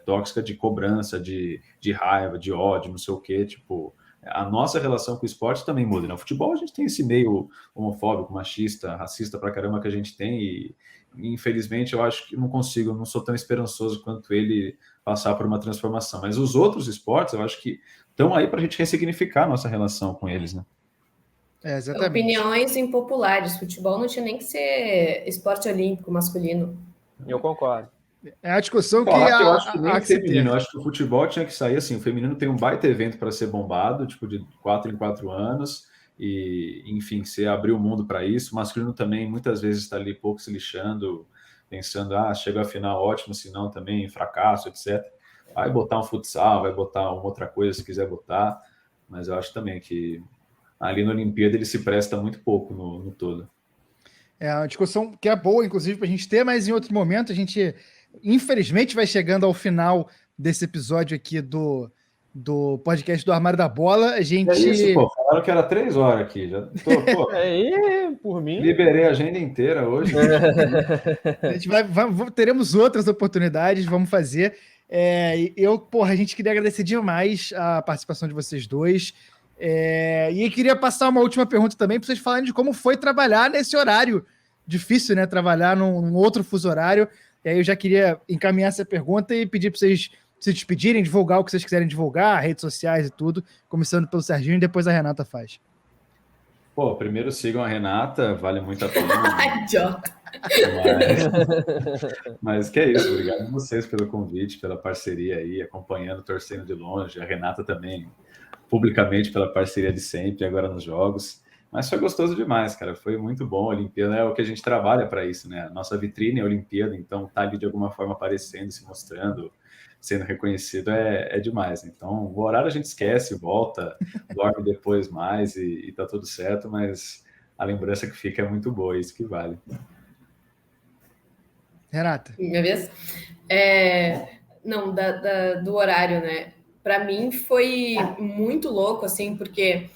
tóxica de cobrança, de raiva, de ódio, não sei o quê, tipo... A nossa relação com o esporte também muda, né? O futebol a gente tem esse meio homofóbico, machista, racista pra caramba que a gente tem e infelizmente eu acho que não sou tão esperançoso quanto ele passar por uma transformação. Mas os outros esportes eu acho que estão aí pra gente ressignificar a nossa relação com eles, né? Exatamente. Opiniões impopulares. Futebol não tinha nem que ser esporte olímpico masculino. Eu concordo. É a discussão que eu acho que nem o feminino, eu acho que o futebol tinha que sair assim, o feminino tem um baita evento para ser bombado, tipo de 4 em 4 anos, e, enfim, você abriu o mundo para isso. O masculino também muitas vezes está ali pouco se lixando, pensando, chega à final, ótimo, se não também fracasso, etc. Vai botar um futsal, vai botar uma outra coisa se quiser botar, mas eu acho também que ali na Olimpíada ele se presta muito pouco no todo. É uma discussão que é boa, inclusive, para a gente ter, mas em outro momento a gente, infelizmente, vai chegando ao final desse episódio aqui do podcast do Armário da Bola. A gente... É isso, pô. Falaram que era 3 horas aqui. Já tô, pô. Por mim. Liberei a agenda inteira hoje. A gente teremos outras oportunidades, vamos fazer. A gente queria agradecer demais a participação de vocês dois. E queria passar uma última pergunta também para vocês falarem de como foi trabalhar nesse horário difícil, né? Trabalhar num outro fuso horário. E aí eu já queria encaminhar essa pergunta e pedir para vocês se despedirem, divulgar o que vocês quiserem divulgar, redes sociais e tudo, começando pelo Serginho e depois a Renata faz. Pô, primeiro sigam a Renata, vale muito a pena. Mas que é isso, obrigado a vocês pelo convite, pela parceria aí, acompanhando, torcendo de longe. A Renata também, publicamente, pela parceria de sempre, agora nos jogos. Mas foi gostoso demais, cara, foi muito bom. A Olimpíada é o que a gente trabalha para isso, né? A nossa vitrine é a Olimpíada, então tá ali de alguma forma aparecendo, se mostrando, sendo reconhecido é demais. Então, o horário a gente esquece, volta, dorme depois mais e tá tudo certo, mas a lembrança que fica é muito boa, isso que vale. Renata. Minha vez? Não, do horário, né? Para mim foi muito louco, assim, porque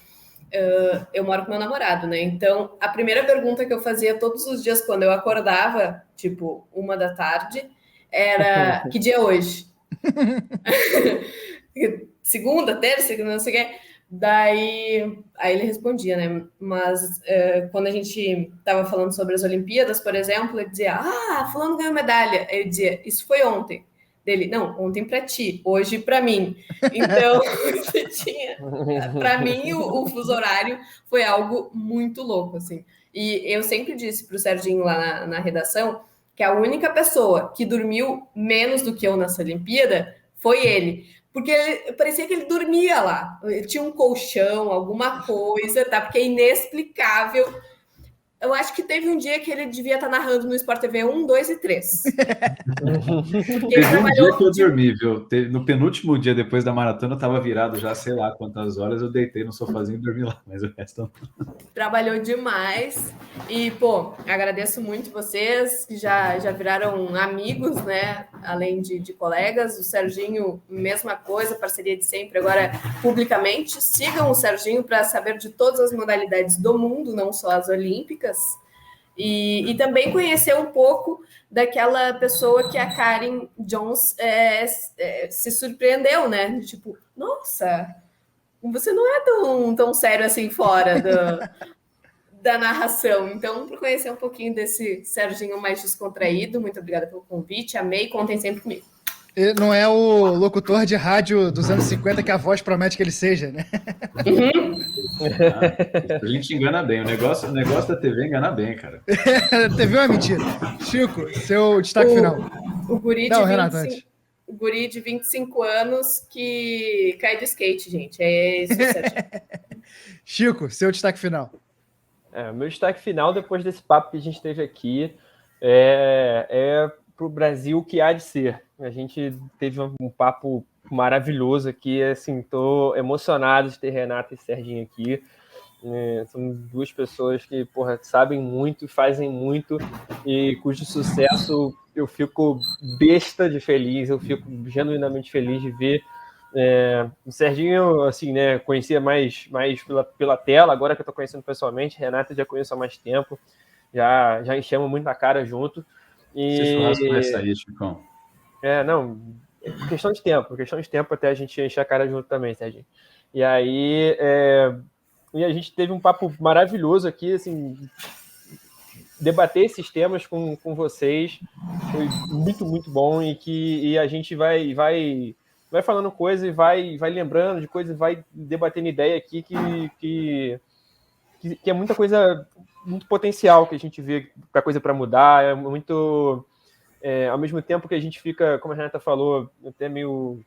eu moro com meu namorado, né? Então, a primeira pergunta que eu fazia todos os dias quando eu acordava, tipo, 1h da tarde, era: que dia é hoje? Segunda, terça, não sei o que. Aí ele respondia, né? Mas quando a gente estava falando sobre as Olimpíadas, por exemplo, ele dizia: fulano ganhou medalha. Aí eu dizia: isso foi ontem. Dele: não, ontem para ti, hoje para mim. Então, para mim, o fuso horário foi algo muito louco, assim. E eu sempre disse para o Serginho lá na redação que a única pessoa que dormiu menos do que eu nessa Olimpíada foi ele. Porque parecia que ele dormia lá. Ele tinha um colchão, alguma coisa, tá? Porque é inexplicável. Eu acho que teve um dia que ele devia estar narrando no Sport TV 1, 2 e 3. Teve um dia que eu dormi, viu? No penúltimo dia, depois da maratona, eu estava virado já, sei lá quantas horas, eu deitei no sofazinho e dormi lá, mas o resto não. Trabalhou demais. E, agradeço muito vocês, que já viraram amigos, né? Além de colegas. O Serginho, mesma coisa, parceria de sempre, agora publicamente. Sigam o Serginho para saber de todas as modalidades do mundo, não só as olímpicas. E também conhecer um pouco daquela pessoa que a Karen Jones se surpreendeu, né? Tipo, nossa, você não é tão sério assim fora da narração. Então, para conhecer um pouquinho desse Serginho mais descontraído, muito obrigada pelo convite, amei, contem sempre comigo. Ele não é o locutor de rádio dos anos 50 que a voz promete que ele seja, né? A gente engana bem. O negócio da TV engana bem, cara. TV é uma mentira. Chico, seu destaque final. O guri de 25 anos que cai do skate, gente. É isso, Chico, seu destaque final. Meu destaque final, depois desse papo que a gente teve aqui, é para o Brasil que há de ser. A gente teve um papo maravilhoso aqui, assim, estou emocionado de ter Renata e Serginho aqui. São duas pessoas que, sabem muito, fazem muito e cujo sucesso eu fico besta de feliz, eu fico genuinamente feliz de ver. O Serginho, assim, né, conhecia mais pela tela, agora que eu estou conhecendo pessoalmente. Renata já conheço há mais tempo, já enchemos muito a cara junto. Esse churrasco vai sair, Chicão. Não, questão de tempo até a gente encher a cara junto também, Serginho. E aí, e a gente teve um papo maravilhoso aqui, assim, debater esses temas com vocês, foi muito, muito bom, e a gente vai falando coisa e vai lembrando de coisa e vai debatendo ideia aqui que é muita coisa, muito potencial que a gente vê para coisa para mudar, é muito... ao mesmo tempo que a gente fica, como a Renata falou, até meio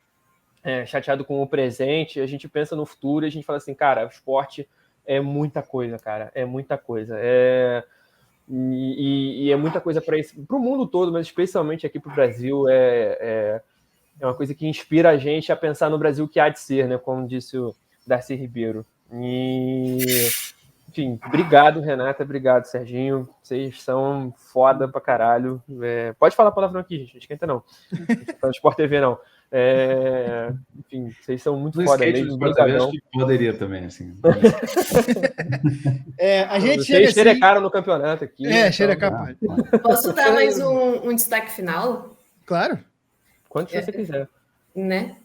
chateado com o presente, a gente pensa no futuro e a gente fala assim, cara, o esporte é muita coisa, cara. É muita coisa. E é muita coisa para o mundo todo, mas especialmente aqui para o Brasil. É uma coisa que inspira a gente a pensar no Brasil que há de ser, né? Como disse o Darcy Ribeiro. Enfim, obrigado, Renata. Obrigado, Serginho. Vocês são foda pra caralho. Pode falar palavrão aqui, gente. Não esquenta, não. Não Sport TV, não. Enfim, vocês são muito foda mesmo. Acho que poderia também, assim. A gente chega assim... xerecaram no campeonato aqui. Xerecar. Posso dar mais um destaque final? Claro. Quanto você quiser. Né?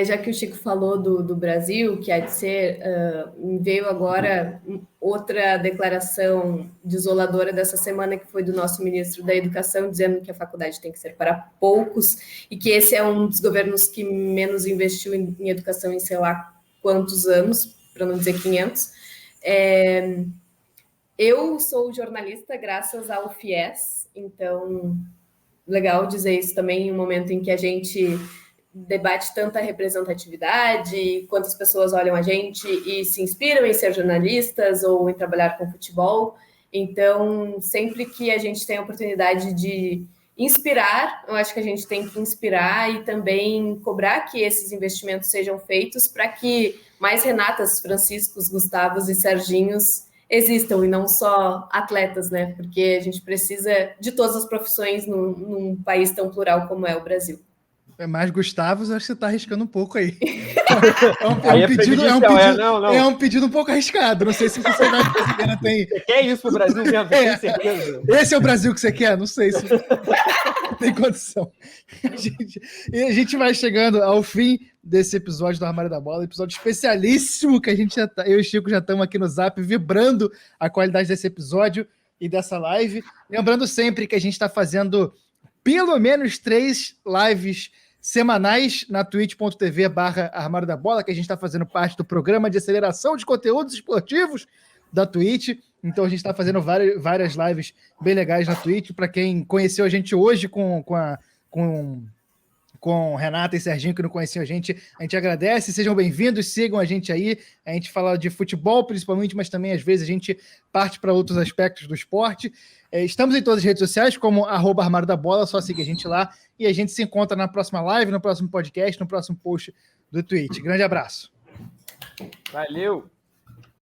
Já que o Chico falou do Brasil, que há de ser, veio agora outra declaração desoladora dessa semana, que foi do nosso ministro da Educação, dizendo que a faculdade tem que ser para poucos, e que esse é um dos governos que menos investiu em educação em sei lá quantos anos, para não dizer 500. Eu sou jornalista graças ao FIES, então legal dizer isso também em um momento em que a gente debate tanta representatividade, quantas pessoas olham a gente e se inspiram em ser jornalistas ou em trabalhar com futebol. Então, sempre que a gente tem a oportunidade de inspirar, eu acho que a gente tem que inspirar e também cobrar que esses investimentos sejam feitos para que mais Renatas, Franciscos, Gustavos e Serginhos existam, e não só atletas, né? Porque a gente precisa de todas as profissões num país tão plural como é o Brasil. Mais Gustavos, acho que você está arriscando um pouco aí. É um pedido um pouco arriscado. Não sei se você vai conseguir. Você quer isso pro Brasil mesmo? Tem certeza? Esse é o Brasil que você quer? Não sei se tem condição. A gente vai chegando ao fim desse episódio do Armário da Bola, episódio especialíssimo que a gente eu e o Chico já estamos aqui no Zap vibrando a qualidade desse episódio e dessa live. Lembrando sempre que a gente está fazendo pelo menos 3 lives semanais na twitch.tv/Armário da Bola, que a gente está fazendo parte do programa de aceleração de conteúdos esportivos da Twitch. Então a gente está fazendo várias lives bem legais na Twitch. Para quem conheceu a gente hoje com Renata e Serginho, que não conheciam a gente agradece. Sejam bem-vindos, sigam a gente aí. A gente fala de futebol principalmente, mas também às vezes a gente parte para outros aspectos do esporte. Estamos em todas as redes sociais como @Armário da Bola, só seguir a gente lá e a gente se encontra na próxima live, no próximo podcast, no próximo post do Twitch. Grande abraço. Valeu!